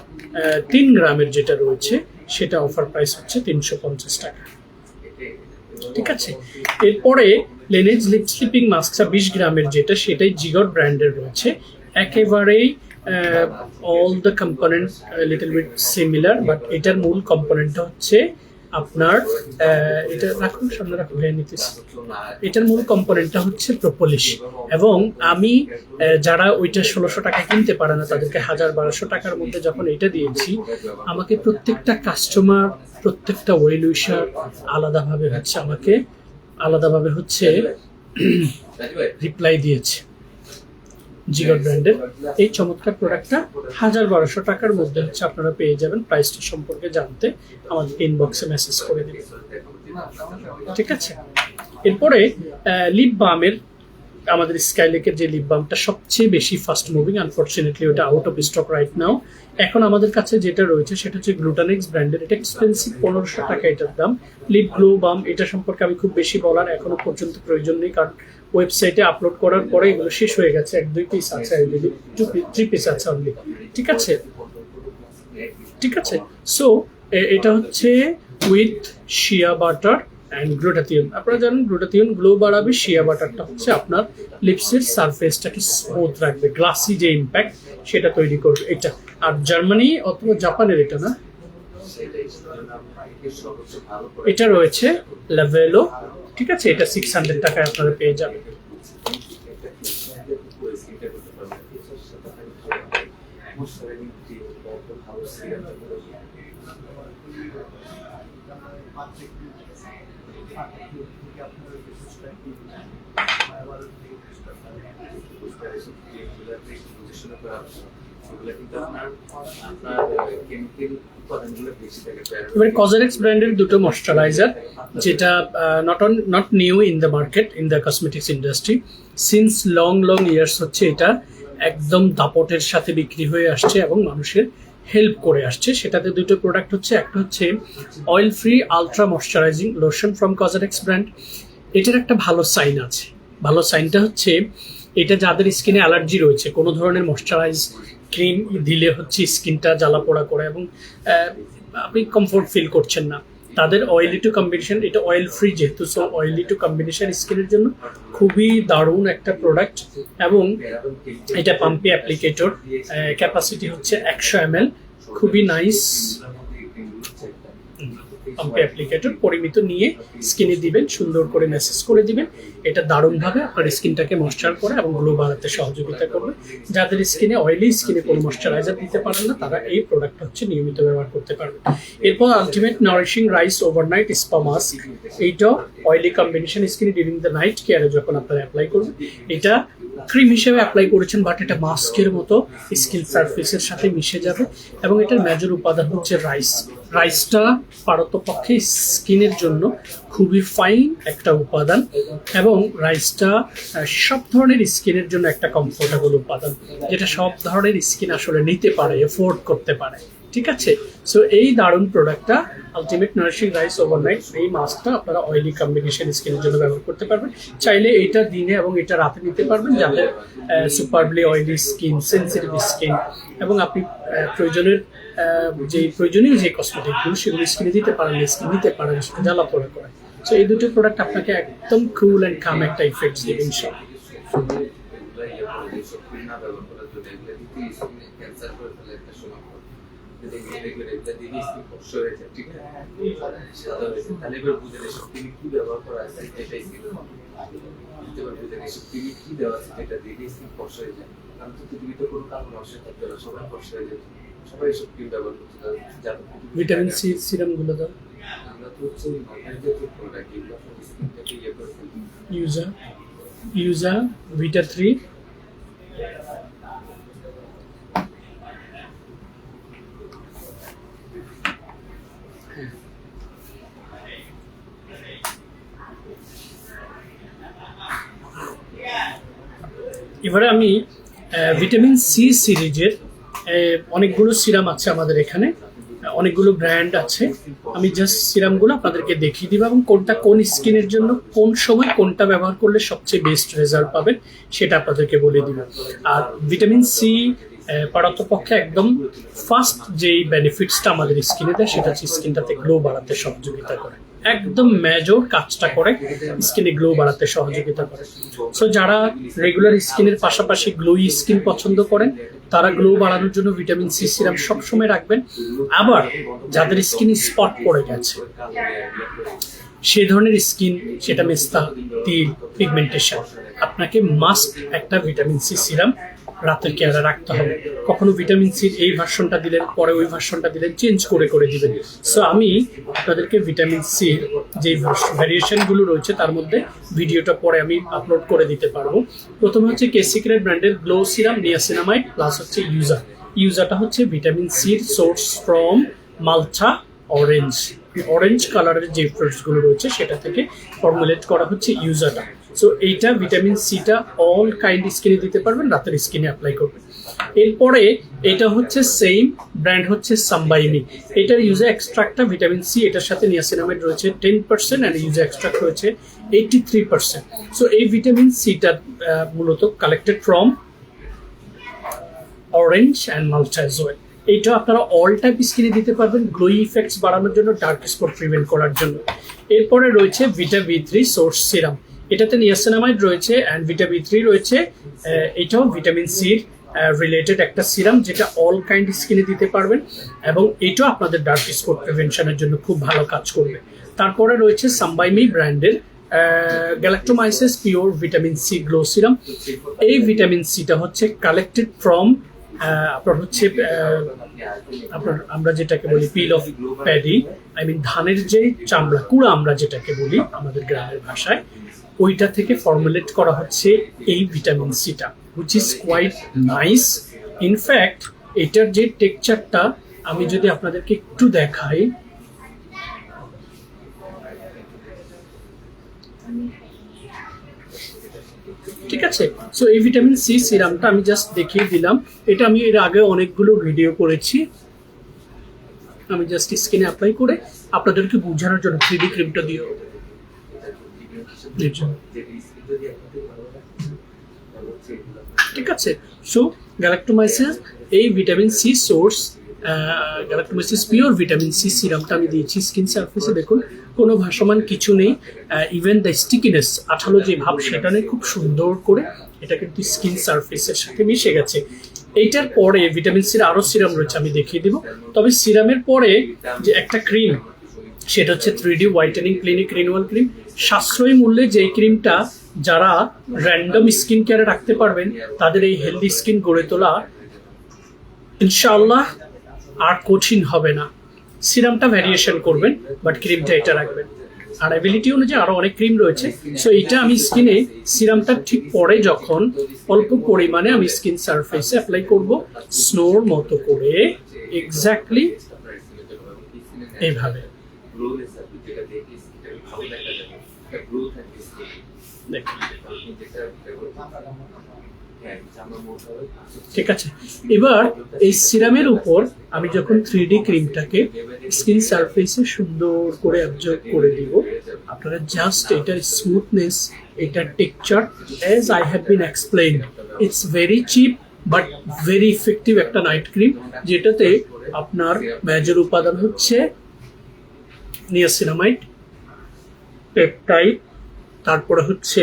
3 গ্রামের যেটা রয়েছে সেটা অফার প্রাইস হচ্ছে 350 টাকা। ঠিক আছে, এরপরে লেনেজ লিপ স্লিপিং মাস্কটা 20 গ্রামের যেটা সেটাই জিগট ব্র্যান্ডের রয়েছে, একেবারেই all the component little bit similar, but এটার মূল কম্পোনেন্টটা হচ্ছে আপনার এটা রাখুন, সামনে রাখুন, হয়ে নিতেছি। এটার মূল কম্পোনেন্টটা হচ্ছে প্রোপোলিশ, এবং আমি যারা ওইটা 1600 টাকায় কিনতে পারে না তাদেরকে 1000-1200 টাকার মধ্যে যখন এটা দিয়েছি, আমাকে প্রত্যেকটা কাস্টমার, প্রত্যেকটা ওয়েল উইশার আলাদাভাবে হচ্ছে রিপ্লাই দিয়েছে। জিগট ব্র্যান্ডের এই চমৎকার প্রোডাক্টটা 1000-1200 টাকার মধ্যে হচ্ছে আপনারা পেয়ে যাবেন। প্রাইসটা সম্পর্কে জানতে আমাদের ইনবক্সে মেসেজ করে দিবেন। ঠিক আছে, এরপরে লিপ বামের আমাদের স্কাইলেকের যে লিপ বামটা সবচেয়ে বেশি ফাস্ট মুভিং, আনফরচুনেটলি ওটা out of stock right now. এখন আমাদের কাছে যেটা রয়েছে সেটা হচ্ছে গ্লুটানিক্স ব্র্যান্ডের, এটা এক্সপেন্সিভ, 1500 টাকা এটার দাম। লিপ গ্লো বাম, এটা সম্পর্কে আমি খুব বেশি বলার এখনো পর্যন্ত প্রয়োজন নেই, কারণ ওয়েবসাইটে আপলোড করার পরে এগুলো শেষ হয়ে গেছে, 1-2 পিস আছে, 3 পিস আছে অনলি। ঠিক আছে, ঠিক আছে। সো এটা হচ্ছে with shea butter and glutathione. আপনারা জানেন গ্লুটাথিয়ন গ্লো বাড়াবে, শিয়া বাটারটা হচ্ছে আপনার লিপসের সারফেসটাকে স্মুথ রাখবে, গ্লাসি যে ইম্প্যাক্ট সেটা তৈরি করবে এটা। আর জার্মানি অথবা জাপানের এটা না, এটা রয়েছে লেভেলো। ঠিক আছে, এটা 600 টাকায় আপনারা পেয়ে যাবেন। এবারে কজরেক্স ব্র্যান্ডের দুটো ময়শ্চারাইজার, যেটা not new in the market, in the cosmetics industry since long years হচ্ছে এটা একদম দাপটের সাথে বিক্রি হয়ে আসছে এবং মানুষের হেল্প করে আসছে। সেটাতে দুটো প্রোডাক্ট হচ্ছে, একটা হচ্ছে oil free ultra moisturising lotion from Cosrx brand. এটার একটা ভালো সাইন আছে, ভালো সাইনটা হচ্ছে এটা যাদের স্কিনে অ্যালার্জি রয়েছে, কোনো ধরনের ময়শ্চারাইজ ক্রিম দিলে হচ্ছে স্কিনটা জ্বালা পোড়া করে এবং আপনি কমফোর্ট ফিল করছেন না, তাদের অয়েলি টু কম্বিনেশন, এটা অয়েল ফ্রি যেহেতু, সো অয়েলি টু কম্বিনেশন স্কিনের জন্য খুবই দারুণ একটা প্রোডাক্ট। এবং এটা পাম্পি অ্যাপ্লিকেটর, ক্যাপাসিটি হচ্ছে 100 ml, খুবই নাইস পাম্পি অ্যাপ্লিকেটর। পরিমিত নিয়ে স্কিনে দিবেন, সুন্দর করে ম্যাসেজ করে দিবেন, এটা দারুণভাবে আপনার স্কিনটাকে ময়শ্চার করে এবং গ্লো বাড়াতে সহযোগিতা করবে। যাদের স্কিনে অয়েলি, স্কিনে কোনো ময়শ্চারাইজার দিতে পারেন না, তারা এই প্রোডাক্টটা হচ্ছে নিয়মিত ব্যবহার করতে পারবে। এরপর ultimate nourishing rice overnight spa mask, এইটাও অয়েলি কম্বিনেশন স্কিনে ডিউরিং দ্য নাইট কেয়ারে যখন আপনারা অ্যাপ্লাই করবেন, এটা ক্রিম হিসেবে অ্যাপ্লাই করেছেন বাট এটা মাস্কের মতো স্কিন সারফেসের সাথে মিশে যাবে। এবং এটার মেজর উপাদান হচ্ছে রাইসটা পারতপক্ষে স্কিনের জন্য খুবই ফাইন একটা উপাদান, এবং রাইসটা সব ধরনের স্কিনের জন্য একটা কমফোর্টেবল উপাদান, যেটা সব ধরনের স্কিন আসলে নিতে পারে, এফোর্ড করতে পারে। ঠিক আছে, সো এই দারুণ প্রোডাক্টটা আলটিমেট নারিশিং রাইস ওভারনাইট, এই মাস্কটা আপনারা অয়েলি কম্বিনেশন স্কিনের জন্য ব্যবহার করতে পারবেন। চাইলে এটা দিনে এবং এটা রাতে নিতে পারবেন যাদের সুপারবলি অয়েলি স্কিন, সেন্সিটিভ স্কিন, এবং আপনি প্রয়োজনীয় যে কসমেটিকগুলো সেগুলো স্কিনে দিতে পারেন, স্কিন নিতে পারেন, সেটা জ্বালা পোড়া করে। সো এই দুটো প্রোডাক্ট আপনাকে একদম কুল অ্যান্ড কাম একটা ইফেক্ট দেবে ইনশাআল্লাহ। ভিটামিন সি সিরামগুলো দাও, ইউজা ভিটা 3, এবারে আমি ভিটামিন সি সিরিজের অনেকগুলো সিরাম আছে আমাদের এখানে, অনেকগুলো ব্র্যান্ড আছে। আমি জাস্ট সিরামগুলো আপনাদেরকে দেখিয়ে দিব এবং কোনটা কোন স্কিনের জন্য কোন সময় কোনটা ব্যবহার করলে সবচেয়ে বেস্ট রেজাল্ট পাবেন সেটা আপনাদেরকে বলে দিব। আর ভিটামিন সি পারতপক্ষে একদম ফার্স্ট যেই বেনিফিটসটা আমাদের স্কিনে দেয় সেটা হচ্ছে স্কিনটাতে গ্লো বাড়াতে সহযোগিতা করে, একদম মেজর কাজটা করে, স্কিনে গ্লো বাড়াতে সহযোগিতা করে। সো যারা রেগুলার স্কিনের পাশাপাশি গ্লোই স্কিন পছন্দ করেন তারা গ্লো বাড়ানোর জন্য ভিটামিন সি সিরাম সবসময় রাখবেন। আবার যাদের স্কিনে স্পট পড়ে গেছে, সেই ধরনের স্কিন, সেটা মেস্তা, তিল, পিগমেন্টেশন, আপনাকে মাস্ট একটা ভিটামিন সি সিরাম রাতের কেয়ারে রাখতে হবে। কখনো ভিটামিন সির এই ভার্সনটা দিলেন, পরে ওই ভার্সনটা দিলেন, চেঞ্জ করে করে দিবেন। সো আমি আপনাদেরকে ভিটামিন সির যে ভ্যারিয়েশনগুলো রয়েছে তার মধ্যে ভিডিওটা পরে আমি আপলোড করে দিতে পারবো। প্রথমে হচ্ছে কে সিক্রেট ব্র্যান্ডের গ্লো সিরাম, নিয়াসিনামাইড প্লাস হচ্ছে ইউজা। ইউজাটা হচ্ছে ভিটামিন সির সোর্স ফ্রম মালটা অরেঞ্জ, অরেঞ্জ কালারের যে ফ্রুটসগুলো রয়েছে সেটা থেকে ফর্মুলেট করা হচ্ছে ইউজাটা। সো এইটা ভিটামিন সিটা অল কাইন্ড স্কিনে দিতে পারবেন, রাতের স্কিনে অ্যাপ্লাই করবেন। এরপরে এটা হচ্ছে সেম ব্র্যান্ড হচ্ছে সাম্বাইমি, এটার ইউজা এক্সট্রাক্টটা ভিটামিন সি, এটার সাথে নিয়াসিনামাইড রয়েছে 10% অ্যান্ড ইউজা এক্সট্রাক্ট রয়েছে 83%। সো এই ভিটামিন সিটা মূলত collected from orange and Malta as well. এইটা আপনারা অল টাইপ স্কিনে দিতে পারবেন গ্লোই ইফেক্টস বাড়ানোর জন্য, ডার্ক স্পট প্রিভেন্ট করার জন্য। এরপরে রয়েছে ভিটা বি3 সোর্স সিরাম, এটাতে নিয়াসিনামাইড রয়েছে অ্যান্ড ভিটা বি3 রয়েছে। এটাও ভিটামিন সির রিলেটেড একটা সিরাম যেটা অল কাইন্ড স্কিনে দিতে পারবেন এবং এটাও আপনাদের ডার্ক স্পট প্রিভেনশনের জন্য খুব ভালো কাজ করবে। তারপরে রয়েছে সাম্বাইমি ব্র্যান্ডের galactomyces pure vitamin C glow serum. এই ভিটামিন সিটা হচ্ছে কালেক্টেড ফ্রম আপনার হচ্ছে আপনার আমরা যেটাকে বলি peel of paddy, I mean ধানের যে চামড়া, কুড়া আমরা যেটাকে বলি আমাদের গ্রামের ভাষায়, ওইটা থেকে ফর্মুলেট করা হচ্ছে এই ভিটামিন সিটা, which is quite nice. In fact এটার যে টেক্সচারটা আমি যদি আপনাদেরকে একটু দেখাই, ঠিক আছে। সো এই ভিটামিন সি সিরামটা আমি জাস্ট দেখিয়ে দিলাম, এটা আমি এর আগে অনেকগুলো ভিডিও করেছি, আমি জাস্ট স্কিনে অ্যাপ্লাই করে আপনাদেরকে বোঝানোর জন্য 3D ক্রিমটা দিও। ঠিক আছে। সো গ্যালাক্টোমাইসিস এই vitamin C source, galactomyces pure vitamin C সিরামটা আমি দিয়েছি স্কিন সারফেসে। দেখুন কোনো ভাসমান কিছু নেই, ইভেন দ্য স্টিকিনেস, আঠালো যে ভাব সেটা নেই, খুব সুন্দর করে এটা কিন্তু স্কিন সারফেসের সাথে মিশে গেছে। এইটার পরে ভিটামিন সির আরও সিরাম রয়েছে, আমি দেখিয়ে দিব। তবে সিরামের পরে যে একটা ক্রিম, সেটা হচ্ছে 3D whitening clinic renewal cream. সাশ্রয়ী মূল্যে যেই ক্রিমটা যারা র্যান্ডম স্কিন কেয়ারে রাখতে পারবেন তাদের এই হেলদি স্কিন গড়ে তোলা ইনশাআল্লাহ আর কঠিন হবে না। সিরামটা ভ্যারিয়েশন করবেন, বাট ক্রিমটা এটা রাখবেন। আর অ্যাবিলিটি অনুযায়ী আরো অনেক ক্রিম রয়েছে। সো এটা আমি স্কিনে সিরামটা ঠিক পরে যখন অল্প পরিমাণে আমি স্কিন সারফেসে অ্যাপ্লাই করব, স্নোর মতো করে, এক্স্যাক্টলি এইভাবে। ঠিক আছে। এবার এই সিরামের উপর আমি যখন 3D ক্রিমটাকে স্কিন সারফেসে সুন্দর করে অ্যাবজর্ব করে দিব, আপনারা জাস্ট এটার স্মুথনেস, এটার texture, as I have been explain, it's very chip but very effective একটা নাইট ক্রিম, যেটাতে আপনার মেজর উপাদান হচ্ছে নিয়াসিনামাইড, পেপটাইড, তারপরে হচ্ছে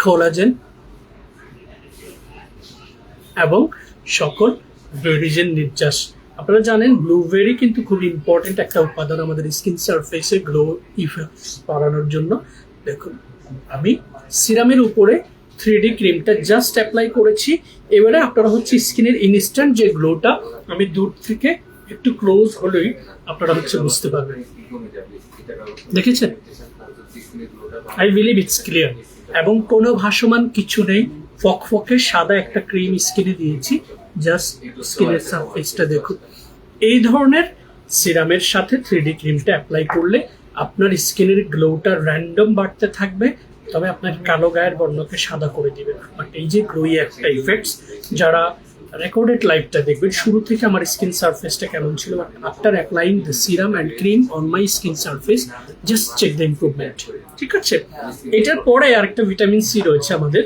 কোলাজেন এবং সকল বেরিজেন নির্যাস। আপনারা জানেন ব্লুবেরি কিন্তু খুব ইম্পর্টেন্ট একটা উপাদান আমাদের স্কিন সারফেসে গ্লো ইফেক্ট বাড়ানোর জন্য। দেখুন আমি সিরামের উপরে 3D ক্রিমটা জাস্ট অ্যাপ্লাই করেছি। এবারে আপনারা হচ্ছে স্কিনের ইনস্ট্যান্ট যে গ্লোটা, আমি দূর থেকে একটু ক্লোজ হলেই আপনারা হচ্ছে বুঝতে পারবেন। দেখেছেন, আই বিলিভ ইটস ক্লিয়ার। এবং কোনো ভাসমান কিছু নেই, ফকফকে সাদা একটা ক্রিম স্কিনে দিয়েছি, জাস্ট স্কিনের সারফেসটা দেখুন। এই ধরনের সিরামের সাথে 3D ক্রিমটা অ্যাপ্লাই করলে আপনার স্কিনের গ্লোটা র্যান্ডম বাড়তে থাকবে, তবে আপনার কালো গায়ের বর্ণকে সাদা করে দিবে না। বাট এই যে গ্লোই একটা ইফেক্টস, যারা রেকর্ডেড লাইভটা দেখবেন শুরু থেকে আমার স্কিন সারফেসটা কেমন ছিল, after applying the serum and cream on my skin surface, just check the improvement. ঠিক আছে। এটার পরে আরেকটা ভিটামিন সি রয়েছে আমাদের,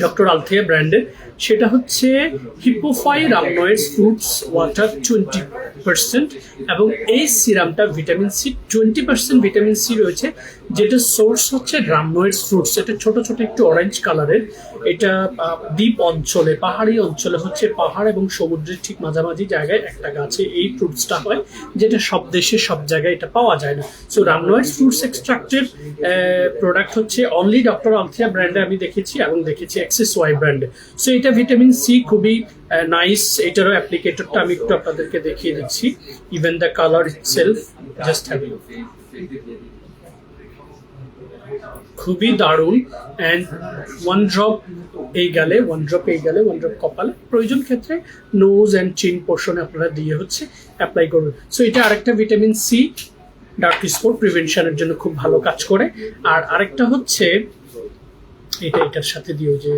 ডক্টর আলথিয়া ব্র্যান্ডের, সেটা হচ্ছে হিপোফাই রামনয়েডস ফ্রুটস ওয়াটার 20%, এবং এই সিরামটা ভিটামিন সি 20% ভিটামিন সি রয়েছে, যেটা সোর্স হচ্ছে রামনয়েডস ফ্রুটস। এটা ছোট ছোট একটু অরেঞ্জ কালারের। এটা দ্বীপ অঞ্চলে, পাহাড়ি অঞ্চলে হচ্ছে পাহাড় এবং সমুদ্রের ঠিক মাঝামাঝি জায়গায় একটা গাছে এই ফ্রুটসটা হয়, যেটা সব দেশে সব জায়গায় এটা পাওয়া যায় না। সো রামনয়েডস ফ্রুটস এক্সট্রাক্টের প্রোডাক্ট হচ্ছে অনলি ডক্টর আলথিয়া ব্র্যান্ডে আমি দেখেছি, এবং দেখেছি এক্সেস ওয়াই ব্র্যান্ডে। সো এটা ভিটামিন সি খুবই নাইস। এটারও অ্যাপ্লিকেটরটা আমি একটু আপনাদেরকে দেখিয়ে দিচ্ছি। Even the colour itself, just have a look, খুবই দারুণ। অ্যান্ড ওয়ান ড্রপ এই গালে, ওয়ান ড্রপ কপালে, প্রয়োজন ক্ষেত্রে নোজ অ্যান্ড চিন পোর্শনে আপনারা দিয়ে হচ্ছে অ্যাপ্লাই করবেন। সো এটা আরেকটা ভিটামিন সি ডার্ক স্পট প্রিভেনশনের জন্য খুব ভালো কাজ করে। আর আরেকটা হচ্ছে এটার সাথে দিও, যে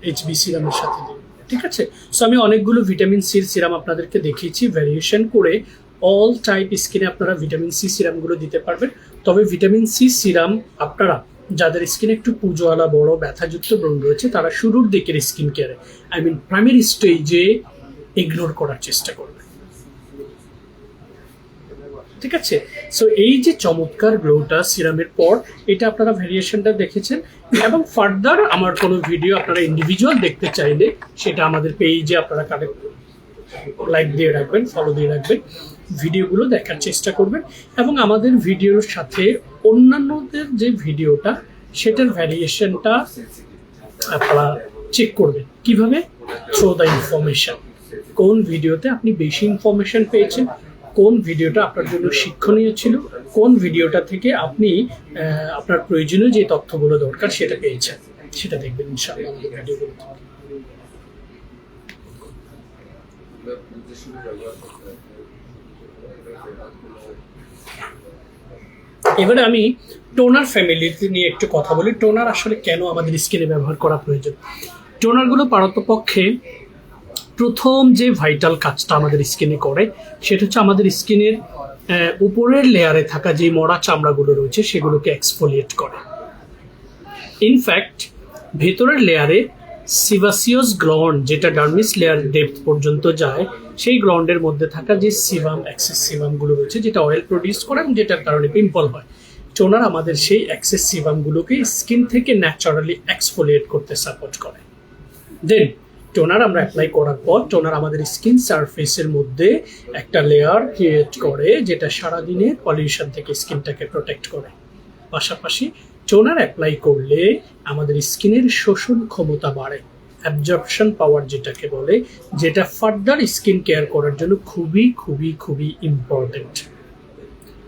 এইচবি সিরামের সাথে দিও, ঠিক আছে। সো আমি অনেকগুলো ভিটামিন সির সিরাম আপনাদেরকে দেখিয়েছি ভ্যারিয়েশন করে। অল টাইপ স্কিনে আপনারা ভিটামিন সি সিরামগুলো দিতে পারবেন। তবে ভিটামিন সি সিরাম আপনারা যাদের স্কিনে একটু পুজোওয়ালা বড় ব্যথাযুক্ত ব্রণ রয়েছে, তারা শুরুর দিকের স্কিন কেয়ারে, আই মিন প্রাইমারি স্টেজে ইগনোর করার চেষ্টা করবেন, ঠিক আছে। সো এই যে চমৎকার গ্লোটা সিরামের পর, এটা আপনারা ভ্যারিয়েশনটা দেখেছেন। এবং ফার্দার আমার কোনো ভিডিও আপনারা ইন্ডিভিজুয়াল দেখতে চাইলে, সেটা আমাদের পেজে আপনারা কানেক্ট লাইক দিয়ে রাখবেন, ফলো দিয়ে রাখবেন, ভিডিওগুলো দেখার চেষ্টা করবেন। এবং আমাদের ভিডিওর সাথে অন্যান্যদের যে ভিডিওটা, সেটার ভ্যারিয়েশনটা আপনারা চেক করবেন। কিভাবে? Through the information. কোন ভিডিওতে আপনি বেশি ইনফরমেশন পেয়েছেন, কোন ভিডিওটা আপনার জন্য শিক্ষণীয় ছিল, কোন ভিডিওটা থেকে আপনি আপনার প্রয়োজনীয় যে তথ্যগুলো দরকার সেটা পেয়েছেন, সেটা দেখবেন ইনশাআল্লাহ আমাদের ভিডিওগুলো। এবারে আমি টোনার ফ্যামিলিতে নিয়ে একটু কথা বলি। টোনার আসলে কেন আমাদের স্কিনে ব্যবহার করা প্রয়োজন? টোনারগুলো পারতপক্ষে প্রথম যে ভাইটাল কাজটা আমাদের স্কিনে করে, সেটা হচ্ছে আমাদের স্কিনের উপরের লেয়ারে থাকা যে মরা চামড়াগুলো রয়েছে, সেগুলোকে এক্সফোলিয়েট করে। ইনফ্যাক্ট ভেতরের লেয়ারে সিবাসিয়াস গ্ল্যান্ড, যেটা ডার্মিস লেয়ার ডেপথ পর্যন্ত যায়, সেই গ্ল্যান্ডের মধ্যে থাকা যে সিবাম, এক্সেস সিবামগুলো রয়েছে, যেটা অয়েল প্রডিউস করে এবং যেটার কারণে পিম্পল হয়, টোনার আমাদের সেই এক্সেস সিবামগুলোকে স্কিন থেকে ন্যাচারালি এক্সফোলিয়েট করতে সাপোর্ট করে। দেন টোনার আমরা অ্যাপ্লাই করার পর, টোনার আমাদের স্কিন সারফেসের মধ্যে একটা লেয়ার ক্রিয়েট করে, যেটা সারাদিনে পলিউশন থেকে স্কিনটাকে প্রোটেক্ট করে। পাশাপাশি টোনার অ্যাপ্লাই করলে আমাদের স্কিনের শোষণ ক্ষমতা বাড়ে, অ্যাবজর্পশন পাওয়ার যেটাকে বলে, যেটা ফার্দার স্কিন কেয়ার করার জন্য খুবই খুবই খুবই important.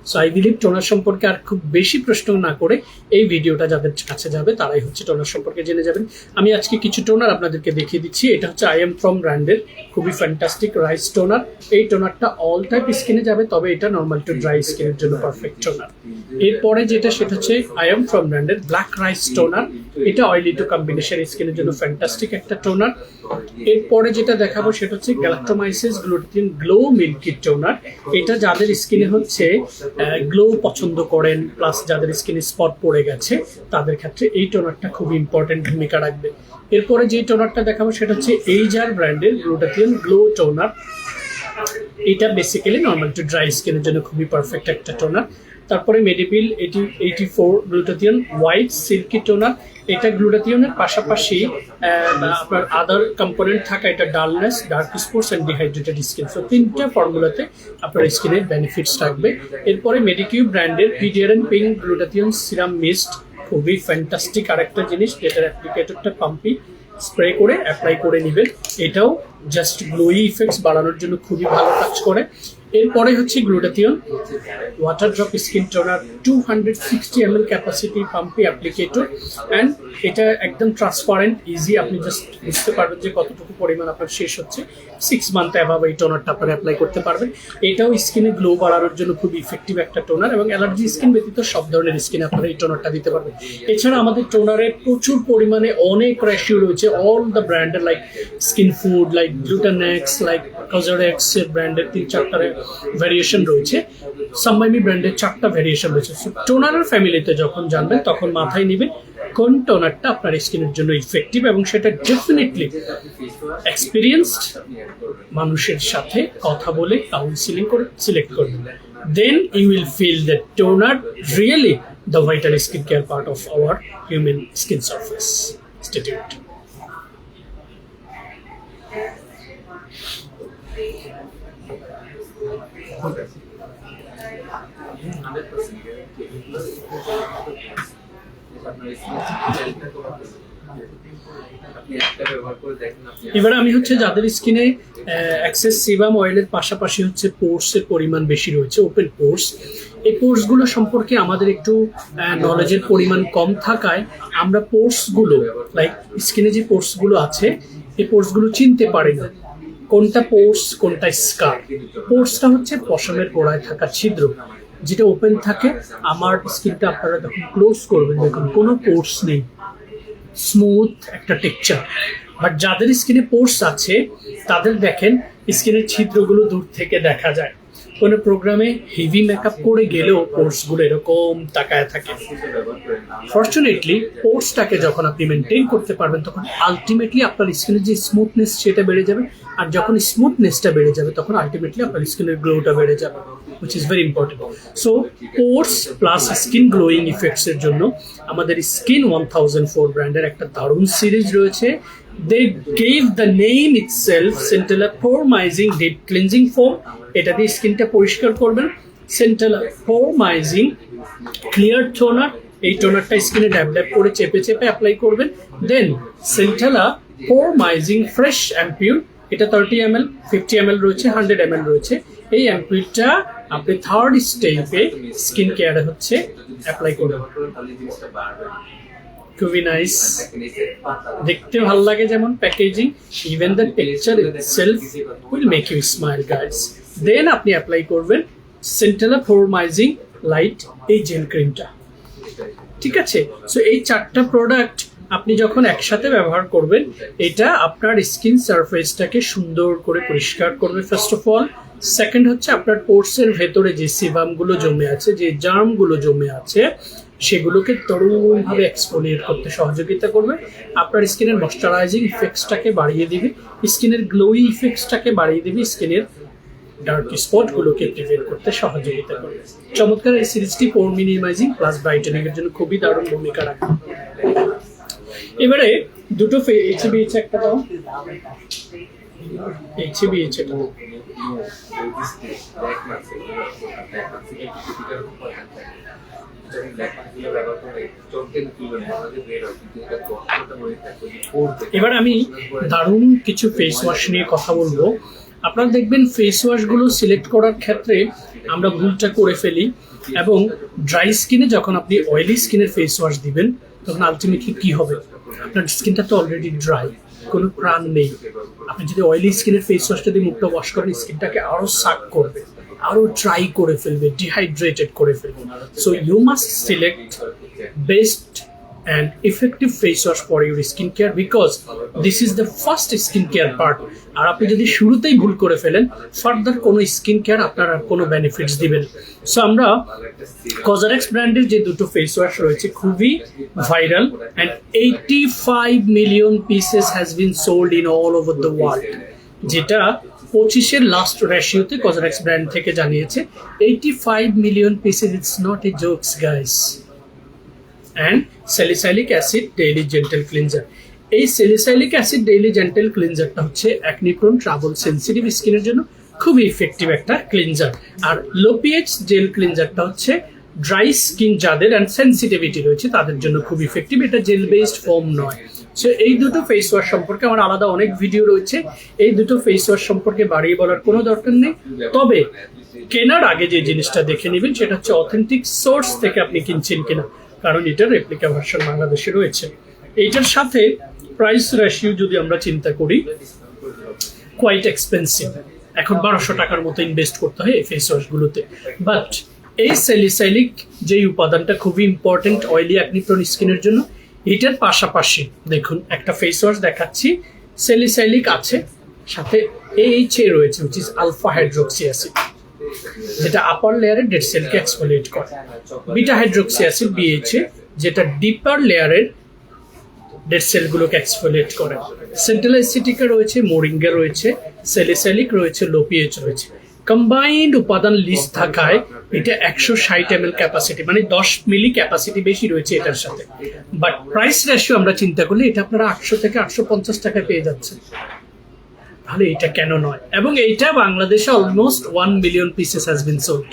So I believe toner সম্পর্কে আর খুব বেশি প্রশ্ন না করে এই ভিডিওটা যাদের কাছে যাবে তারাই হচ্ছে টোনার সম্পর্কে জেনে যাবেন। আমি আজকে কিছু টোনার আপনাদেরকে দেখিয়ে দিচ্ছি। এটা হচ্ছে আই এম ফ্রম ব্র্যান্ডের খুবই ফ্যান্টাস্টিক রাইস টোনার। এই টোনারটা অল টাইপ স্কিনে যাবে, তবে এটা নর্মাল টু ড্রাই স্কিনের জন্য পারফেক্ট টোনার। এরপরে যেটা, সেটা হচ্ছে আই এম ফ্রম ব্র্যান্ডের ব্ল্যাক রাইস টোনার। এটা অয়েলি টু কম্বিনেশন স্কিনের জন্য ফ্যান্টাস্টিক একটা টোনার। এরপরে যেটা দেখাবো সেটা হচ্ছে গ্যালাক্টোমাইসিস গ্লুটাথিয়ন গ্লো মিল্কি টোনার। এটা যাদের স্কিনে হচ্ছে গ্লো পছন্দ করেন, প্লাস যাদের স্কিনে স্পট পড়ে গেছে, তাদের ক্ষেত্রে এই টোনারটা খুব ইম্পর্টেন্ট ভূমিকা রাখবে। এরপরে যে টোনারটা দেখাবো সেটা হচ্ছে এইজার ব্র্যান্ডের গ্লুটাথিয়ন গ্লো টোনার। এটা বেসিক্যালি নর্মাল টু ড্রাই স্কিনের জন্য খুবই পারফেক্ট একটা টোনার। তারপরে মেডিপিল 84 গ্লুটাথিয়ন হোয়াইট সিল্কি টোনার। এটা গ্লুটাথিয়নের পাশাপাশি আপনার আদার কম্পোনেন্ট থাকা, এটা dullness, dark spots and dehydrated skin. So তিনটা ফর্মুলাতে আপনার স্কিনের বেনিফিটস থাকবে। এরপরে মেডিকিউ ব্র্যান্ডের পিডিয়ারেন পিঙ্ক গ্লুটাথিয়ন সিরাম মিস্ট, খুবই ফ্যান্টাস্টিক আরেকটা জিনিস, যেটার অ্যাপ্লিকেটরটা পাম্পি, স্প্রে করে অ্যাপ্লাই করে নেবেন। এটাও জাস্ট গ্লোই ইফেক্টস বাড়ানোর জন্য খুবই ভালো কাজ করে। এরপরে হচ্ছে glutathione water drop skin toner 260 ml capacity pumpy applicator. And এটা একদম ট্রান্সপারেন্ট, ইজি, আপনি জাস্ট বুঝতে পারবেন যে কতটুকু পরিমাণ আপনার শেষ হচ্ছে। 6 মান্থ অ্যাভাব এই টোনারটা আপনারা অ্যাপ্লাই করতে পারবেন। এটাও স্কিনে গ্লো বাড়ানোর জন্য খুব ইফেক্টিভ একটা টোনার, এবং অ্যালার্জি স্কিন ব্যতীত সব ধরনের স্কিনে আপনারা এই টোনারটা দিতে পারবেন। এছাড়া আমাদের টোনারে প্রচুর পরিমাণে অনেক রেশিও রয়েছে। অল দ্য ব্র্যান্ডের like skin food, like Glutanex, like Cosrx এর ব্র্যান্ডের 3-4টা ভ্যারিয়েশন রয়েছে। সাম্মাইমি ব্র্যান্ডের 4টা ভ্যারিয়েশন রয়েছে। টোনারের ফ্যামিলিতে যখন জানবেন তখন মাথায় নেবেন কোন টোনারটা আপনার স্কিনের জন্য ইফেক্টিভ, এবং সেটা ডেফিনেটলি এক্সপিরিয়েন্সড মানুষের সাথে কথা বলে কাউন্সিলিং করে সিলেক্ট করবেন। Then you will feel that toner really the vital skin care part of our human skin surface. Stay tuned. এবার আমি হচ্ছে যাদের স্কিনে এক্সেস সিবাম অয়েলের পাশাপাশি হচ্ছে পোর্সের পরিমাণ বেশি রয়েছে, ওপেন পোর্স, এই পোর্সগুলো সম্পর্কে আমাদের একটু নলেজের পরিমাণ কম থাকায় আমরা পোর্সগুলো লাইক স্কিনে যে পোর্সগুলো আছে এই পোর্সগুলো চিনতে পারি না, কোনটা পোর্স কোনটা স্কার। পোর্সটা হচ্ছে পশমের গোড়ায় থাকা ছিদ্র, যেটা ওপেন থাকে। আমার স্কিনটা আপনারা যখন ক্লোজ করবেন দেখুন কোনো পোর্স নেই, স্মুথ একটা টেক্সচার। বাট যাদের স্কিনে পোর্স আছে তাদের দেখেন স্কিনের ছিদ্রগুলো দূর থেকে দেখা যায়। কোনো প্রোগ্রামে হেভি মেকআপ করে গেলেও পোর্সগুলো এরকম তাকায় থাকে। ফরচুনেটলি পোর্সটাকে যখন আপনি মেনটেন করতে পারবেন তখন আলটিমেটলি আপনার স্কিনের যে স্মুথনেস সেটা বেড়ে যাবে, আর যখন স্মুথনেসটা বেড়ে যাবে তখন আলটিমেটলি আপনার স্কিনের গ্লোটা বেড়ে যাবে, which is very important. So pores plus skin glowing effects এর জন্য আমাদের স্কিন 1004 ব্র্যান্ডের একটা দারুণ সিরিজ রয়েছে। They gave the name itself Centella Poremizing Deep Cleansing Foam। এটা দিয়ে স্কিনটা পরিষ্কার করবেন। Centella Poremizing Clear Toner, এই টোনারটা স্কিনে ড্যাব ড্যাব করে চেপে চেপে অ্যাপ্লাই করবেন। দেন Centella Poremizing Fresh Ampule, এটা 30 ml, 50 ml রয়েছে, 100 ml রয়েছে। এই অ্যাম্পুলটা আপনি থার্ড স্টেপে স্কিন কেয়ারে হচ্ছে অ্যাপ্লাই করবেন। খুবই নাইস, দেখতে ভালো লাগে যেমন packaging, even the texture itself will make you smile guys. Then আপনি অ্যাপ্লাই করবেন সেন্টেলা ফোরমাইজিং লাইট এই জেল ক্রিমটা। ঠিক আছে, সো এই চারটা প্রোডাক্ট আপনি যখন একসাথে ব্যবহার করবেন এটা আপনার স্কিন সারফেসটাকে সুন্দর করে পরিষ্কার করবে ফার্স্ট অফ অল। সেকেন্ড হচ্ছে আপনার পোর্সের ভেতরে যে সিবামগুলো জমে আছে, যে জার্মগুলো জমে আছে সেগুলোকে তরুণভাবে এক্সফোলিয়েট করতে সহযোগিতা করবে। আপনার স্কিনের ময়শ্চারাইজিং ইফেক্টসটাকে বাড়িয়ে দিবে, স্কিনের গ্লোই ইফেক্টসটাকে বাড়িয়ে দিবে, স্কিনের ডার্ক স্পটগুলোকে প্রিভেন্ট করতে সহযোগিতা করবে। চমৎকার এই সিরিজটি পোর মিনিমাইজিং প্লাস ব্রাইটেনিং এর জন্য খুবই দারুণ ভূমিকা রাখবে। এবারে দুটো এইচবিএইচ একটা দাও, এইচবিএইচ এটা এবার আমি দারুণ কিছু ফেস ওয়াশ নিয়ে কথা বলবো। আপনারা দেখবেন ফেস ওয়াশগুলো সিলেক্ট করার ক্ষেত্রে আমরা ভুলটা করে ফেলি, এবং ড্রাই স্কিনে যখন আপনি অয়েলি স্কিনের ফেস ওয়াশ দিবেন তখন আলটিমেটলি কি হবে, আপনার স্কিনটা তো অলরেডি ড্রাই, কোনো প্রাণ নেই। আপনি যদি অয়েলি স্কিনের ফেস ওয়াশটা দিয়ে মুখটা ওয়াশ করেন স্কিনটাকে আরো সাক করবে, আরো ড্রাই করে ফেলবে, ডিহাইড্রেটেড করে ফেলবে। So you must select best and effective face wash for your skin care because this is the first skin care part. আর আপনি যদি শুরুতেই ভুল করে ফেলেন ফার্দার কোনো স্কিন কেয়ার আপনার আর কোনো বেনিফিটস দিবেন। সো আমরা কজারেক্স ব্র্যান্ডের যে দুটো ফেস ওয়াশ রয়েছে খুবই viral, and 85 million pieces has been sold in all over the world, যেটা 25-এর লাস্ট রেশিওতে কজারেক্স ব্র্যান্ড থেকে জানিয়েছে 85 million pieces. It's not a jokes guys. And salicylic acid daily gentle cleanser, এই salicylic acid daily gentle cleanserটা হচ্ছে acne prone trouble sensitive স্কিনের জন্য খুবই effective একটা cleanser. আর লো pH jail ক্লিনজারটা হচ্ছে ড্রাই স্কিন যাদের অ্যান্ড সেন্সিটিভিটি রয়েছে তাদের জন্য খুব ইফেক্টিভ, এটা জেল বেসড ফোম নয়। সো এই দুটো ফেস ওয়াশ সম্পর্কে আমার আলাদা অনেক ভিডিও রয়েছে, এই দুটো ফেস ওয়াশ সম্পর্কে বাড়িয়ে বলার কোনো দরকার নেই। তবে কেনার আগে যে জিনিসটা দেখে নেবেন সেটা হচ্ছে অথেন্টিক সোর্স থেকে আপনি কিনছেন কিনা, কারণ এটার রেপ্লিকা ভার্সন বাংলাদেশে রয়েছে। এইটার সাথে প্রাইস রেশিও যদি আমরা চিন্তা করি কোয়াইট এক্সপেন্সিভ, এখন 1200 টাকার মতো ইনভেস্ট করতে হয় এই ফেস ওয়াশগুলোতে। বাট এই স্যালিসাইলিক যেই উপাদানটা খুবই ইম্পর্টেন্ট অয়েলি অ্যাকনি প্রোন স্কিনের জন্য, এটার পাশাপাশি দেখুন একটা ফেস ওয়াশ দেখাচ্ছি, স্যালিসাইলিক আছে, সাথে এইচএ রয়েছে which is alpha hydroxy acid, যেটা আপার লেয়ারের ডেড সেলকে এক্সফোলিয়েট করে, বিটা হাইড্রোক্সি অ্যাসিড বিএইচএ, যেটা ডিপার লেয়ারের ডেড সেলগুলোকে এক্সফোলিয়েট করে। সেন্ট্রাল অ্যাসিটিকা রয়েছে, মোরিঙ্গা রয়েছে, স্যালিসাইলিক রয়েছে, লো পিএইচ রয়েছে। কম্বাইন্ড উপাদান লিস্ট থাকায় এটা 160 ml ক্যাপাসিটি, মানে 10 মিলি ক্যাপাসিটি বেশি রয়েছে এটার সাথে। বাট প্রাইস রেশিও আমরা চিন্তা করলে এটা আপনারা 800 থেকে 850 টাকায় পেয়ে যাচ্ছেন। তাহলে এটা কেন নয়? এবং এইটা বাংলাদেশে almost 1 million pieces has been sold.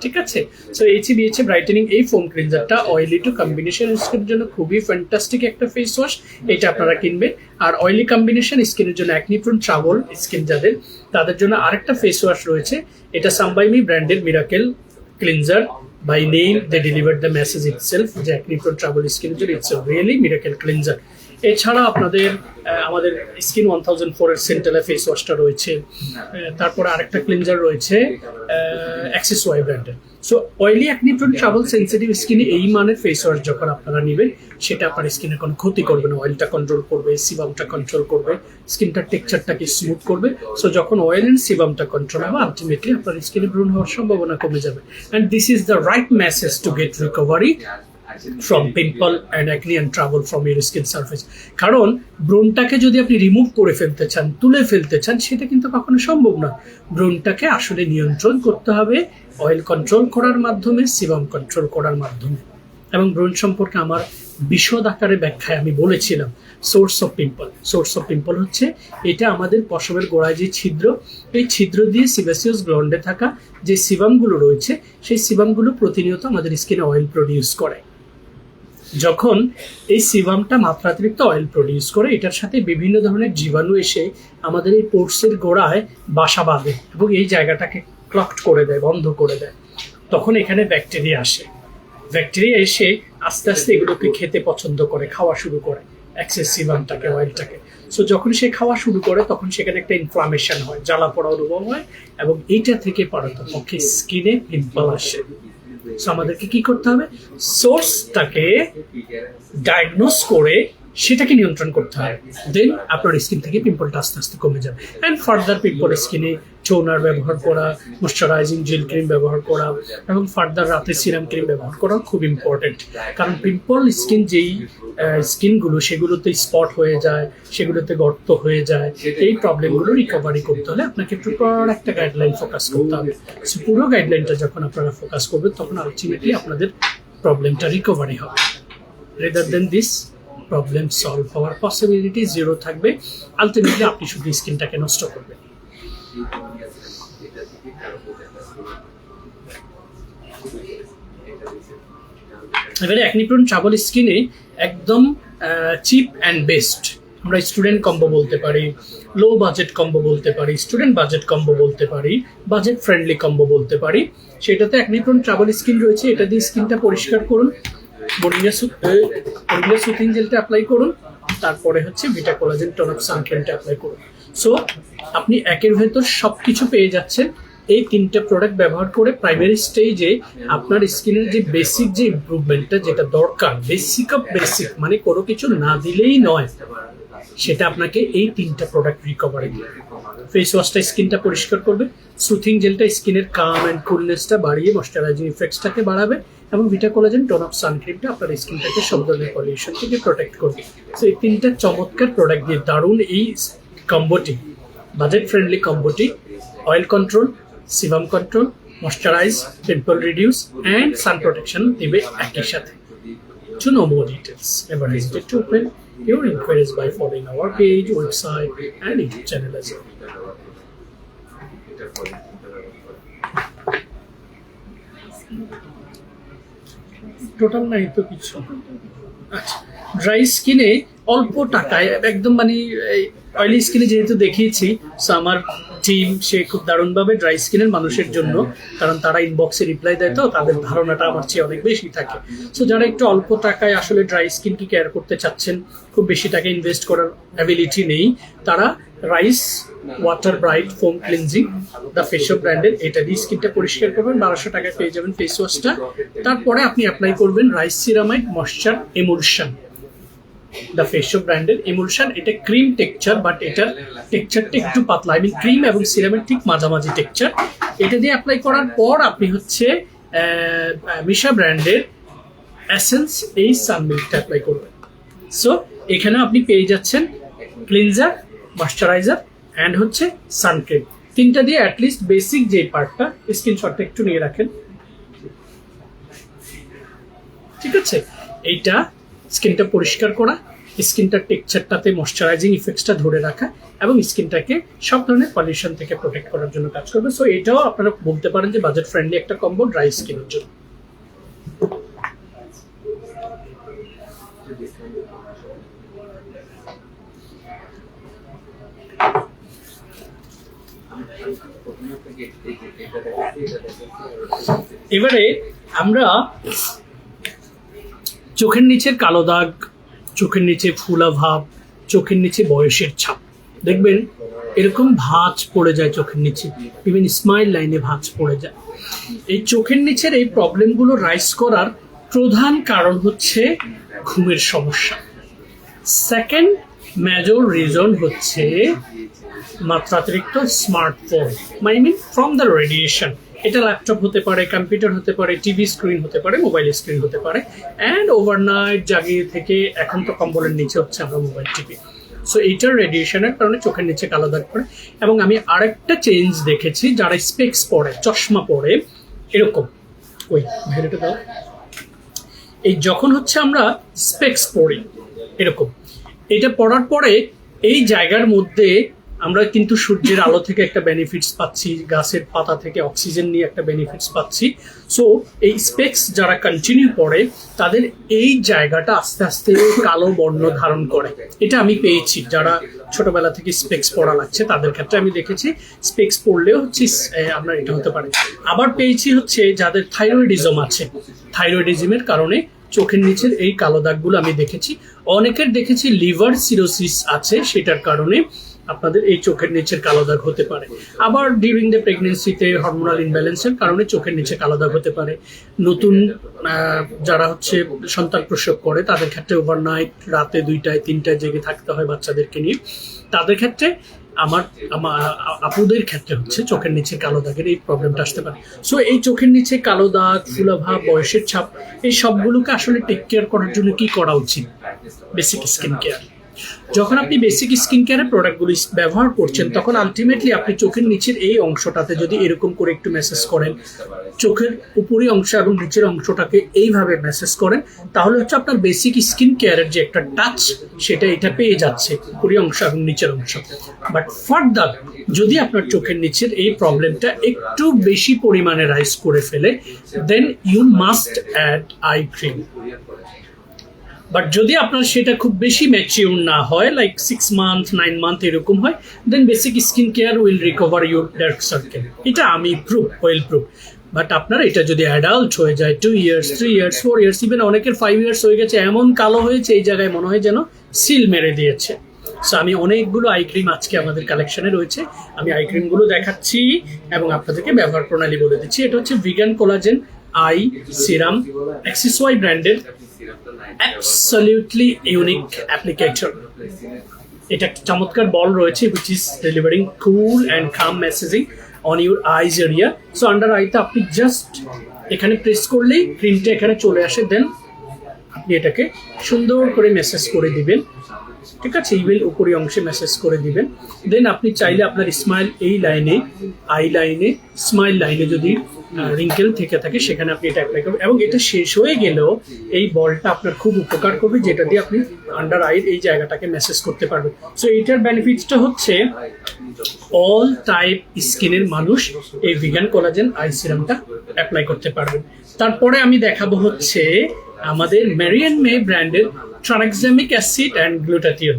ঠিক আছে, সো এইচবিএইচ ব্রাইটেনিং এই ফোম ক্লিনজারটা অয়েলি টু কম্বিনেশন স্কিনের জন্য খুবই ফ্যান্টাস্টিক একটা ফেস ওয়াশ। এটা আপনারা কিনবেন। আর অয়েলি কম্বিনেশন স্কিনের জন্য অ্যাকনি প্রোন ট্রাবল স্কিন যাদের, তাদের জন্য আরেকটা ফেস ওয়াশ রয়েছে। এটা সামবাইমি ব্র্যান্ডের miracle cleanser. By name they deliver the message itself যে অ্যাকনি প্রোন ট্রাবল স্কিনের জন্য ইটস রিয়েলি মিরাকেল ক্লিনজার। এছাড়া আপনাদের আমাদের স্কিন 1004 এর সেন্টেলা ফেস ওয়াশটা রয়েছে। তারপরে আরেকটা ক্লিনজার রয়েছে অ্যাক্সেস ওয়াই ব্র্যান্ডের। So oily acne prone trouble sensitive স্কিনে এই মানের ফেস ওয়াশ যখন আপনারা নেবেন, সেটা আপনার স্কিনের কোনো ক্ষতি করবে না। অয়েলটা কন্ট্রোল করবে, সিবামটা কন্ট্রোল করবে, স্কিনটার টেক্সচারটাকে স্মুথ করবে। সো যখন অয়েল অ্যান্ড সিবামটা কন্ট্রোল হবে, আলটিমেটলি আপনার স্কিনে ব্রণ হওয়ার সম্ভাবনা কমে যাবে। And this is the right message to get recovery from pimple and acne and trouble from your skin surface. কারণ ব্রণটাকে যদি আপনি রিমুভ করে ফেলতে চান, তুলে ফেলতে চান, সেটা কিন্তু কখনো সম্ভব না। ব্রণটাকে আসলে নিয়ন্ত্রণ করতে হবে অয়েল কন্ট্রোল করার মাধ্যমে, সিবাম কন্ট্রোল করার মাধ্যমে। এবং ব্রণ সম্পর্কে আমার বিশদ আকারে ব্যাখ্যায় আমি বলেছিলাম source of pimple. Source of pimple হচ্ছে এটা আমাদের পশমের গোড়ায় যে ছিদ্র, এই ছিদ্র দিয়ে সিবাসিয়াস গ্ল্যান্ডে থাকা যে সিবামগুলো রয়েছে, সেই সিবামগুলো প্রতিনিয়ত আমাদের স্কিনে অয়েল প্রডিউস করে। যখন এই সিবামটা মাত্রাতিরিক্ত অয়েল প্রডিউস করে, এটার সাথে বিভিন্ন ধরনের জীবাণু এসে আমাদের এই পোর্সের গোড়ায় বাসা বাঁধে এবং এই জায়গাটাকে ক্লকড করে দেয়, বন্ধ করে দেয়। তখন এখানে ব্যাকটেরিয়া আসে। ব্যাকটেরিয়া এসে আস্তে আস্তে এগুলোকে খেতে পছন্দ করে, খাওয়া শুরু করে এক্সেস সিবামটাকে, অয়েলটাকে। সো যখন সে খাওয়া শুরু করে, তখন সেখানে একটা ইনফ্লামেশন হয়, জ্বালা পোড়া অনুভব হয়, এবং এইটা থেকে পারতপক্ষে স্কিনে পিম্পল আসে। সো আমাদেরকে কি করতে হবে? সোর্সটাকে ডায়াগনোস করে সেটাকে নিয়ন্ত্রণ করতে হবে। দেন আপনার স্কিন থেকে পিম্পলটা আস্তে আস্তে কমে যাবে। অ্যান্ড ফার্দার পিম্পল স্কিনে টোনার ব্যবহার করা, ময়শ্চারাইজিং জেল ক্রিম ব্যবহার করা, এবং ফার্দার রাতে সিরাম ক্রিম ব্যবহার করা খুব ইম্পর্টেন্ট। কারণ পিম্পল স্কিন যেই স্কিনগুলো, সেগুলোতে স্পট হয়ে যায়, সেগুলোতে গর্ত হয়ে যায়। এই প্রবলেমগুলো রিকভারি করতে হলে আপনাকে প্রপার একটা গাইডলাইন ফোকাস করতে হবে। সো পুরো গাইডলাইনটা যখন আপনারা ফোকাস করবেন, তখন আলটিমেটলি আপনাদের প্রবলেমটা রিকভারি হবে। Rather than this, problem solve হওয়ার পসিবিলিটি জিরো থাকবে। আলটিমেটলি আপনি শুধু স্কিনটাকে নষ্ট করবেন। এবারে অ্যাকনি প্রোন ট্রাবল স্কিনে একদম চিপ অ্যান্ড বেস্ট আমরা স্টুডেন্ট কম্বো বলতে পারি, লো বাজেট কম্বো বলতে পারি, স্টুডেন্ট বাজেট কম্বো বলতে পারি, বাজেট ফ্রেন্ডলি কম্বো বলতে পারি। সেটাতে অ্যাকনি প্রোন ট্রাবল স্কিন রয়েছে। এটা দিয়ে স্কিনটা পরিষ্কার করুন, মোরিঙ্গা সুথিং জেলটা অ্যাপ্লাই করুন, তারপরে হচ্ছে ভিটা কোলাজেন টোন আপ সানক্রিমটা অ্যাপ্লাই করুন। সো আপনি একের ভেতর সব কিছু পেয়ে যাচ্ছেন। এই তিনটে প্রোডাক্ট ব্যবহার করে প্রাইমারি স্টেজে আপনার স্কিনের যে বেসিক যে ইমপ্রুভমেন্টটা যেটা দরকার, বেসিক অফ বেসিক, মানে কোনো কিছু না দিলেই নয়, সেটা আপনাকে এই তিনটা প্রোডাক্ট রিকভারি দিবে। ফেস ওয়াশটা স্কিনটা পরিষ্কার করবে, সুথিং জেলটা স্কিনের কাম অ্যান্ড কুলনেসটা বাড়িয়ে ময়শ্চারাইজিং ইফেক্টসটাকে বাড়াবে, এবং ভিটা কোলাজেন টোন আপ সানক্রিমটা আপনার স্কিনটাকে সব ধরনের পলিউশন থেকে প্রোটেক্ট করবে। সো এই তিনটা চমৎকার প্রোডাক্ট দিয়ে দারুণ এই কম্বোটি, বাজেট ফ্রেন্ডলি কম্বোটি, oil control, sebum control, moisturise, pimple reduce and sun protection দিবে একই সাথে। To know more details, never hesitate to open your inquiries by following our page, website, and YouTube channel as well. Total নাই তো কিছু। আচ্ছা, dry স্কিনে অল্প টাকায় একদম, মানে অয়েলি স্কিনে যেহেতু দেখিয়েছি, সো আমার টিম সে খুব দারুণভাবে ড্রাই স্কিনের মানুষের জন্য, কারণ তারা ইনবক্সে রিপ্লাই দেয়, তো তাদের ধারণাটা আমার চেয়ে অনেক বেশি থাকে। সো যারা একটু অল্প টাকায় আসলে ড্রাই স্কিনকে কেয়ার করতে চাচ্ছেন, খুব বেশি টাকা ইনভেস্ট করার অ্যাবিলিটি নেই, তারা rice water bright foam cleansing the Face Shop ব্র্যান্ডের এটা দিয়ে স্কিনটা পরিষ্কার করবেন। 1200 টাকায় পেয়ে যাবেন ফেস ওয়াশটা। তারপরে আপনি অ্যাপ্লাই করবেন rice ceramide moisture এমুলশন, the Face Shop ব্র্যান্ডের এমুলশন। এটা ক্রিম টেক্সচার, বাট এটার টেক্সচারটা একটু পাতলা, আই মিন ক্রিম এবং সিরামের ঠিক মাঝামাঝি টেক্সচার। এটা দিয়ে অ্যাপ্লাই করার পর আপনি হচ্ছে মিশা ব্র্যান্ডের এসেন্স এই সানমিল্কটা অ্যাপ্লাই করবেন। সো এখানে আপনি পেয়ে যাচ্ছেন ক্লিনজার, ময়শ্চারাইজার অ্যান্ড হচ্ছে সানক্রিম। তিনটা দিয়ে অ্যাটলিস্ট বেসিক যে পার্টটা, স্ক্রিনশটটা একটু নিয়ে রাখেন, ঠিক আছে? এইটা স্কিনটা পরিষ্কার করা, স্কিনটার টেক্সচারটাতে ময়শ্চারাইজিং ইফেক্টসটা ধরে রাখা এবং স্কিনটাকে সব ধরনের পলিউশন থেকে প্রোটেক্ট করার জন্য কাজ করবে। সো এটাও আপনারা বলতে পারেন যে বাজেট ফ্রেন্ডলি একটা কম্বো ড্রাই স্কিনের জন্য। এবারে আমরা চোখের নিচের কালো দাগ, চোখের নিচে ফুলা ভাব, চোখের নিচে বয়সের ছাপ, দেখবেন এরকম ভাঁজ পড়ে যায় চোখের নিচে, ইভেন স্মাইল লাইনে ভাঁজ পড়ে যায়। এই চোখের নিচের এই প্রবলেমগুলো রাইজ করার প্রধান কারণ হচ্ছে ঘুমের সমস্যা। সেকেন্ড মেজর রিজন হচ্ছে মাত্রাতিরিক্ত smartphone, I mean from the radiation. এটা ল্যাপটপ হতে পারে, কম্পিউটার হতে পারে, টিভি স্ক্রিন হতে পারে, মোবাইল স্ক্রিন হতে পারে, অ্যান্ড ওভারনাইট জাগিয়ে থেকে এখন তো কম্বলের নিচে হচ্ছে আমরা মোবাইল টিভি। সো এইটার রেডিয়েশনের কারণে চোখের নিচে কালো দাগ পড়ে। এবং আমি আরেকটা চেঞ্জ দেখেছি, যারা স্পেক্স পরে, চশমা পরে, এরকম ওই ভেরিটা দাও, এই যখন হচ্ছে আমরা স্পেক্স পরি এরকম, এটা পড়ার পরে এই জায়গার মধ্যে আমরা কিন্তু সূর্যের আলো থেকে একটা বেনিফিটস পাচ্ছি, গাছের পাতা থেকে অক্সিজেন নিয়ে একটা বেনিফিটস পাচ্ছি। সো এই স্পেক্স যারা কন্টিনিউ পড়ে তাদের এই জায়গাটা আস্তে আস্তে কালো বর্ণ ধারণ করে। এটা আমি পেয়েছি, যারা ছোটবেলা থেকে স্পেক্স পড়া লাগছে তাদের ক্ষেত্রে আমি দেখেছি স্পেক্স পড়লেও হচ্ছে আপনার এটা হতে পারে। আবার পেয়েছি হচ্ছে যাদের থাইরয়েডিজম আছে, থাইরয়েডিজমের কারণে চোখের নিচের এই কালো দাগগুলো আমি দেখেছি। অনেকের দেখেছি লিভার সিরোসিস আছে, সেটার কারণে আপনাদের এই চোখের নিচের কালো দাগ হতে পারে। আবার ডিউরিং দ্য প্রেগনেন্সিতে হরমোনাল ইমব্যালেন্সের কারণে চোখের নিচে কালো দাগ হতে পারে। নতুন যারা হচ্ছে সন্তান প্রসব করে তাদের ক্ষেত্রে ওভারনাইট রাতে 2টায় 3টায় জেগে থাকতে হয় বাচ্চাদেরকে নিয়ে, তাদের ক্ষেত্রে আমার আপুদের ক্ষেত্রে হচ্ছে চোখের নিচে কালো দাগের এই প্রবলেমটা আসতে পারে। সো এই চোখের নিচে কালো দাগ, ফুলাভাব, বয়সের ছাপ, এই সবগুলোকে আসলে টেক কেয়ার করার জন্য কি করা উচিত? Basic skin care. যখন আপনি বেসিক স্কিন কেয়ারের প্রোডাক্টগুলি ব্যবহার করছেন তখন আলটিমেটলি আপনি চোখের নিচের এই অংশটাতে যদি এরকম করে একটু ম্যাসেজ করেন, চোখের উপরি অংশ এবং নিচের অংশটাকে এইভাবে ম্যাসেজ করেন, তাহলে হচ্ছে আপনার বেসিক স্কিন কেয়ারের যে একটা টাচ সেটা এটা পেয়ে যাচ্ছে উপরি অংশ এবং নিচের অংশ। বাট ফার্দার যদি আপনার চোখের নিচের এই প্রবলেমটা একটু বেশি পরিমাণে রাইজ করে ফেলে, then you must add eye cream. But যদি আপনার সেটা খুব বেশি ম্যাচিউর না হয়, লাইক 6 মান্থ 9 মান্থ এরকম হয়, then basic skin care will recover your dark circle. এটা আমি ওয়েল প্রুভ। বাট আপনার এটা যদি অ্যাডাল্ট হয়ে যায় 2 ইয়ার্স 3 ইয়ার্স 4 ইয়ার্স, ইভেন অনেকের 5 ইয়ার্স হয়ে গেছে, এমন কালো হয়েছে এই জায়গায় মনে হয় যেন সিল মেরে দিয়েছে। সো আমি অনেকগুলো আই ক্রিম আজকে আমাদের কালেকশনে রয়েছে, আমি আই ক্রিমগুলো দেখাচ্ছি এবং আপনাদেরকে ব্যবহার প্রণালী বলে দিচ্ছি। এটা হচ্ছে ভিগান কোলাজেন আই সিরাম, এক্সিসওয়াই ব্র্যান্ডের, অ্যাবসলিউটলি ইউনিক অ্যাপ্লিকেটর। এটা একটা চমৎকার বল রয়েছে which is delivering cool and calm messaging on your eyes area. So under আইতে আপনি জাস্ট এখানে প্রেস করলেই ক্রিমটা এখানে চলে আসে, দেন আপনি এটাকে সুন্দর করে মেসেজ করে দিবেন, ঠিক আছে? ইভেন উপরি অংশে মেসেজ করে দিবেন। দেন আপনি চাইলে আপনার স্মাইল এই লাইনে, আই লাইনে, স্মাইল লাইনে যদি রিঙ্কেল থেকে থাকে সেখানে আপনি এটা অ্যাপ্লাই করবেন। এবং এটা শেষ হয়ে গেলেও এই বলটা আপনার খুব উপকার করবে, যেটা দিয়ে আপনি আন্ডার আইয়ের এই জায়গাটাকে মেসেজ করতে পারবেন। সো এইটার বেনিফিটসটা হচ্ছে অল টাইপ স্কিনের মানুষ এই ভিগান কোলাজেন আই সিরামটা অ্যাপ্লাই করতে পারবেন। তারপরে আমি দেখাবো হচ্ছে আমাদের মেরিয়ান মে ব্র্যান্ডের tranexamic acid and glutathione.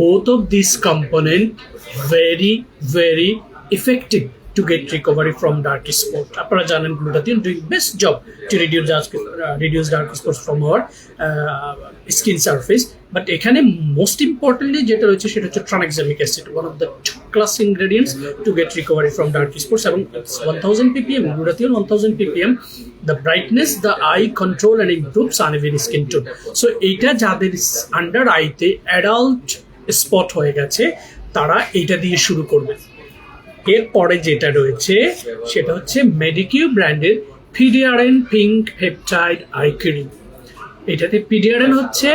Both of this component very very effective to get recovery from dark spot. আপনারা জানেন glutathione doing best job to reduce dark spots from our skin surface. But এখানে most importantly যেটা রয়েছে সেটা হচ্ছে tranexamic acid, one of the top class ingredients to get recovery from dark spots. এবং 1000 ppm, glutathione 1000 ppm, the brightness, the eye control and improves uneven skin tone. So এইটা যাদের under আইতে adult spot হয়ে গেছে তারা এইটা দিয়ে শুরু করবে। এরপরে যেটা রয়েছে সেটা হচ্ছে মেডিকিউ ব্র্যান্ডের PDRN pink peptide eye cream. এটাতে পিডিআরএন হচ্ছে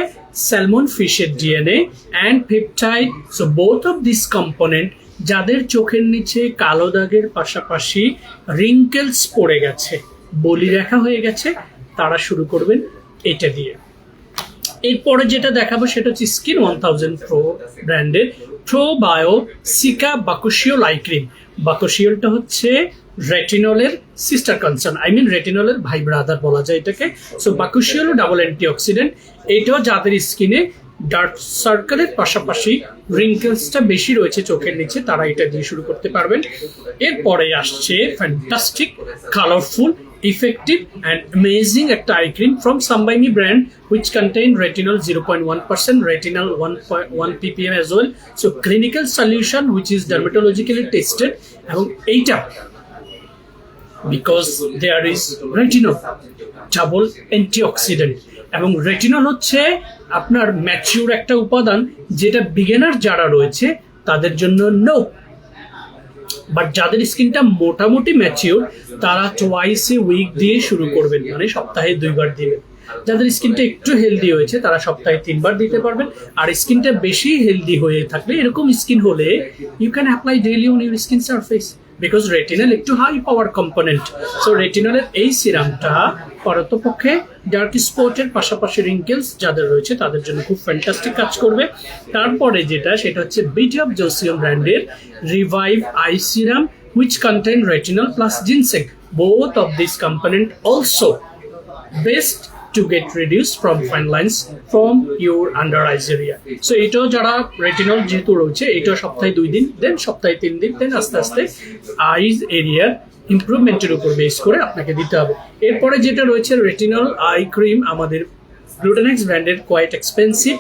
স্যালমন ফিশের DNA and peptide. So both of this component, যাদের চোখের নিচে কালো দাগের পাশাপাশি রিঙ্কেলস পড়ে গেছে, বলি রেখা হয়ে গেছে, তারা শুরু করবেন এটা দিয়ে। এরপরে যেটা দেখাবো সেটা হচ্ছে স্কিন 1000 প্রো ব্র্যান্ডের প্রোবায়ো সিকা বাকুশিওল আই ক্রিম। বাকুশিওলটা হচ্ছে রেটিনলের সিস্টার কনসার্ন, রেটিনলের ভাই ব্রাদার বলা যায় এটাকে। সো বাকুশিওল ডাবল অ্যান্টিঅক্সিডেন্ট, এটাও যাদের স্কিনে ডার্ক সার্কেলের পাশাপাশি রিঙ্কেলসটা বেশি রয়েছে চোখের নিচে, তারা এটা দিয়ে শুরু করতে পারবেন। এরপরে আসছে fantastic, colourful, effective and amazing একটা eye cream from Sambaimi brand which contain retinol 0.1%, retinol 1.1 ppm as well. So clinical solution which is dermatologically tested, এবং এইটা because there is retinol double antioxidant, এবং রেটিনল হচ্ছে আপনার mature একটা উপাদান যেটা beginner যারা রয়েছে তাদের জন্য নো, বাট যাদের স্কিনটা মোটামুটি ম্যাচিউর তারা টোয়াইস এ উইক দিয়ে শুরু করবেন, মানে সপ্তাহে 2 বার দিবেন। যাদের স্কিনটা একটু হেলদি হয়েছে তারা সপ্তাহে 3 বার দিতে পারবেন। আর স্কিনটা বেশি হেলদি হয়ে থাকলে, এরকম স্কিন হলে you can apply daily on your skin surface because retinol একটু হাই পাওয়ার কম্পোনেন্ট। সো রেটিনলের এই সিরামটা পারতপক্ষে ডার্ক স্পটের পাশাপাশি রিঙ্কেলস যাদের রয়েছে তাদের জন্য খুব ফ্যান্টাস্টিক কাজ করবে। তারপরে যেটা সেটা হচ্ছে বিউটি অফ জোসিয়াম ব্র্যান্ডের revive I serum which contain retinol plus ginseng. Both of these component also best to get reduced from fine lines from your under eyes area. So এটাও যারা রেটিনল যেহেতু রয়েছে, এটা সপ্তাহে 2 দিন, দেন সপ্তাহে 3 দিন, দেন আস্তে আস্তে আইজ এরিয়ার ইমপ্রুভমেন্টের উপর বেস করে আপনাকে দিতে হবে। এরপরে যেটা রয়েছে রেটিনল আই ক্রিম, আমাদের গ্লুটেনেক্স ব্র্যান্ডের, কোয়াইট এক্সপেন্সিভ,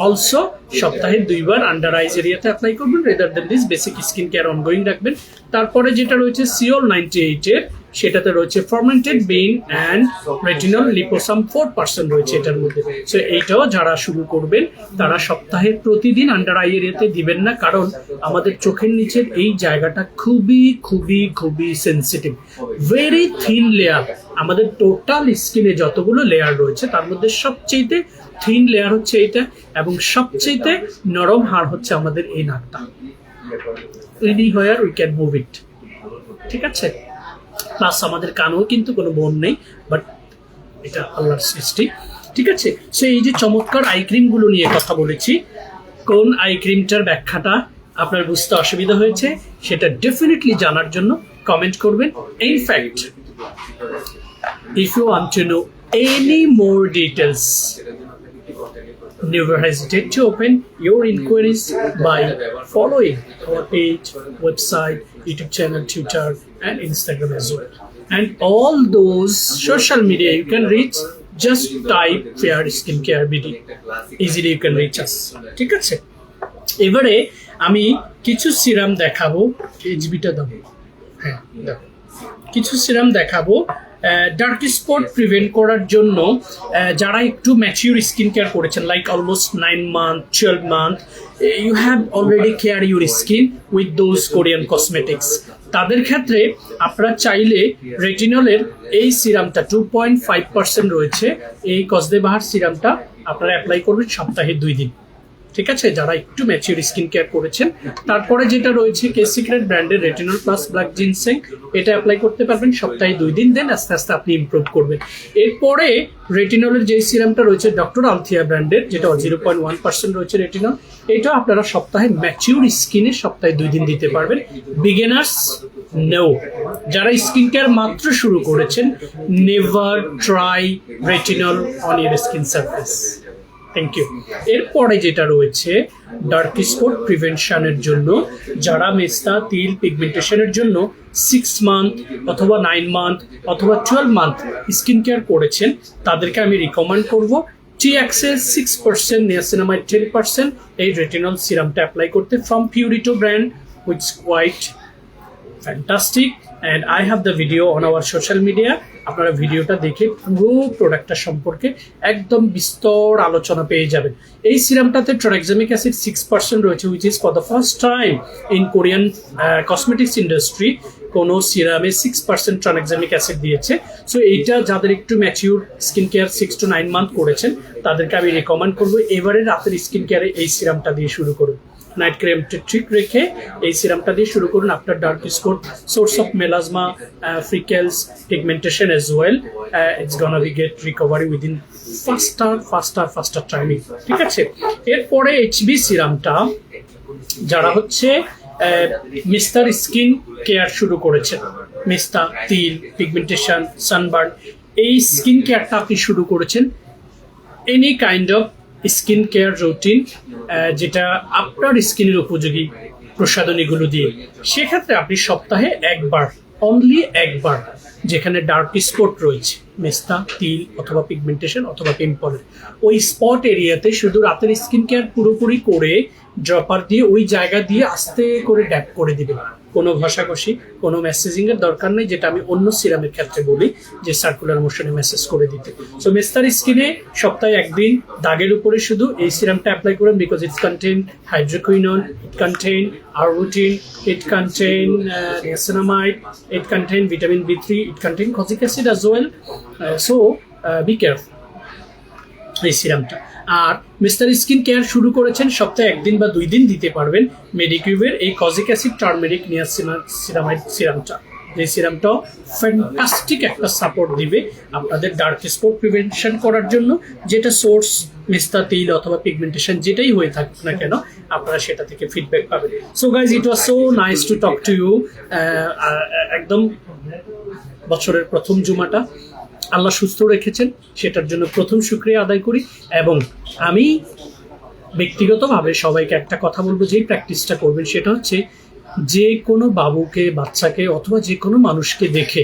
অলসো সপ্তাহে 2 বার আন্ডার আইজ এরিয়াতে অ্যাপ্লাই করবেন, rather than this basic skin care ongoing রাখবেন। তারপরে যেটা রয়েছে সিওল 98 এর, সেটাতে রয়েছে ফার্মেন্টেড বিন অ্যান্ড রেটিনল লিপোসাম 4% রয়েছে এটার মধ্যে। সো এইটাও যারা শুরু করবেন তারা সপ্তাহে প্রতিদিন আন্ডার আই এরিয়াতে দিবেন না, কারণ আমাদের চোখের নিচের এই জায়গাটা খুবই খুবই খুবই সেন্সিটিভ, ভেরি থিন লেয়ার। আমাদের টোটাল স্কিনে যতগুলো লেয়ার রয়েছে তার মধ্যে সবচেয়ে থিন লেয়ার হচ্ছে এইটা, এবং সবচেয়ে নরম হাড় হচ্ছে আমাদের এই নাকটা। এনিহোয়ার উই ক্যান মুভ ইট, ঠিক আছে? প্লাস আমাদের কানেও কিন্তু কোনো বোন নেই, বাট এটা আল্লাহর সৃষ্টি, ঠিক আছে? সো এই যে চমৎকার আই ক্রিমগুলো নিয়ে কথা বলেছি, কোন আই ক্রিমটার ব্যাখ্যাটা আপনার বুঝতে অসুবিধা হয়েছে সেটা ডেফিনেটলি জানার জন্য কমেন্ট করবেন। In fact if you want to know any more details, never hesitate to open your inquiries by following our page, website, YouTube channel, Twitter, and Instagram as well. And all those social media you can reach, just type Fair Skincare BD. Easily you can reach us. ঠিক আছে? এবারে আমি কিছু serum দেখাবো, এইচবিটা দাও, হ্যাঁ দাও, কিছু সিরাম দেখাবো ডার্ক স্পট প্রিভেন্ট করার জন্য। যারা একটু ম্যাচিউর স্কিন কেয়ার করেছেন, like almost 9 months, 12 months, you have already care your skin with those Korean cosmetics, তাদের ক্ষেত্রে আপনারা চাইলে রেটিনলের এই সিরামটা 2.5% রয়েছে, এই কসদেবাহার সিরামটা আপনারা অ্যাপ্লাই করবেন সপ্তাহে 2 দিন, ঠিক আছে? যারা একটু ম্যাচিউর স্কিন কেয়ার করেছেন। তারপরে যেটা রয়েছে কে সিক্রেট ব্র্যান্ডের রেটিনল প্লাস ব্ল্যাক জিনসেং, এটা অ্যাপ্লাই করতে পারবেন সপ্তাহে 2 দিন, দেন আস্তে আস্তে আপনি ইমপ্রুভ করবেন। এরপরে রেটিনলের যে সিরামটা রয়েছে ডক্টর আলথিয়া ব্র্যান্ডের, যেটা 0.1% রয়েছে রেটিনল, এটা আপনারা সপ্তাহে ম্যাচিউর স্কিনে সপ্তাহে 2 দিন দিতে পারবেন। বিগিনার্স নো, যারা স্কিন কেয়ার মাত্র শুরু করেছেন, never try retinol on your skin surface. Thank you. এরপরে যেটা রয়েছে ডার্ক স্পট প্রিভেনশনের জন্য, যারা মেস্তা, তিল, পিগমেন্টেশনের জন্য 6 month অথবা 9 month অথবা 12 month স্কিন কেয়ার করেছেন, তাদেরকে আমি রিকমেন্ড করব TXS 6%, নিয়াসিনামাইড 10% এই রেটিনল সিরামটা অ্যাপ্লাই করতে from Purito brand, which quite fantastic, and I have the video on our social media. আপনারা ভিডিওটা দেখে পুরো প্রোডাক্টটা সম্পর্কে একদম বিস্তর আলোচনা পেয়ে যাবেন। এই সিরামটাতে ট্রাক্সামিক অ্যাসিড 6% রয়েছে, which is for the first time in Korean cosmetics industry. কোনো সিরামে 6% ট্রানএক্সামিক অ্যাসিড দিয়েছে। সো এইটা যাদের একটু mature skin care 6 to 9 month করেছেন তাদেরকে আমি রেকমেন্ড করবো এবারে রাতের স্কিন কেয়ারে এই সিরামটা দিয়ে শুরু করুন। নাইট ক্রিমটা ঠিক রেখে এই সিরামটা দিয়ে শুরু করুন। আপনার dark spot, source of melasma, freckles, pigmentation as well, it's gonna be get recovery within faster timing. ঠিক আছে, এরপরে এইচবি সিরামটা যারা হচ্ছে মিস্টার স্কিন কেয়ার শুরু করেছেন, মিস্তা, তিল, পিগমেন্টেশন, সানবার্ন, এই স্কিন কেয়ারটা আপনি শুরু করেছেন, any kind of skin care routine যেটা আপনার স্কিনের উপযোগী প্রসাধনীগুলো দিয়ে, সেক্ষেত্রে আপনি সপ্তাহে একবার, অনলি একবার, যেখানে ডার্ক স্পট রয়েছে, মেস্তা, তিল অথবা পিগমেন্টেশন অথবা পিম্পলের ওই স্পট এরিয়াতে শুধু রাতের স্কিন কেয়ার পুরোপুরি করে ড্রপার দিয়ে ওই জায়গা দিয়ে আস্তে করে ড্যাপ করে দিবেন। কোনো ঘষাঘষি, কোনো মেসেজিং এর দরকার নেই, যেটা আমি অন্য সিরামের ক্ষেত্রে বলি যে সার্কুলার মোশনে মেসেজ করে দিতে। সো মেস্তার স্কিনে সপ্তাহে একদিন দাগের উপরে শুধু এই সিরামটা অ্যাপ্লাই করুন, because it's contain hydroquinone, it contain arbutin, it contain niacinamide, it contain vitamin B3, it contain kojic acid as well. So be careful এই সিরামটা। আর মিস্টার স্কিন কেয়ার শুরু করেছেন, সপ্তাহে একদিন বা 2 দিন দিতে পারবেন মেডিকিউবের এই কজিক অ্যাসিড টার্মেরিক নিয়াসিনামাইড সিরামটা। এই সিরামটাও ফ্যান্টাস্টিক একটা সাপোর্ট দিবে আপনাদের ডার্ক স্পট প্রিভেনশন করার জন্য, যেটা সোর্স মিস্তা, তিল অথবা পিগমেন্টেশন যেটাই হয়ে থাকুক না কেন, আপনারা সেটা থেকে ফিডব্যাক পাবেন। So guys, it was so nice to talk to you. একদম বছরের প্রথম জুমাটা আল্লাহ সুস্থ রেখেছেন, সেটার জন্য প্রথম শুকরিয়া আদায় করি। এবং আমি ব্যক্তিগতভাবে সবাইকে একটা কথা বলবো, যেই প্র্যাকটিসটা করবেন সেটা হচ্ছে যে কোনো বাবুকে, বাচ্চাকে অথবা যে কোনো মানুষকে দেখে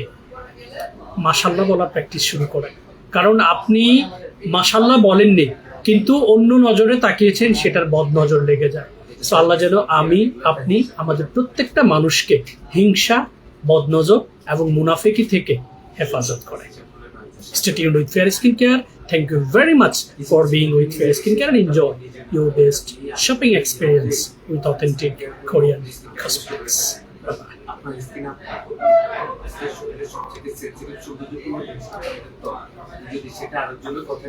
মাশাল্লাহ বলার প্র্যাকটিস শুরু করেন। কারণ আপনি মাশাল্লাহ বলেননি কিন্তু অন্য নজরে তাকিয়েছেন, সেটার বদ নজর লেগে যায়। সো আল্লাহ যেন আমি, আপনি, আমাদের প্রত্যেকটা মানুষকে হিংসা, বদনজর এবং মুনাফিকি থেকে হেফাজত করে। Stay tuned with Fair Skin Care. Thank you very much for being with Fair Skin Care and enjoy your best shopping experience with authentic Korean cosmetics. Bye-bye.
আপনার স্কিন শরীরের সবচেয়ে সেন্সিটিভ যদি সেটা আরোর জন্য কথা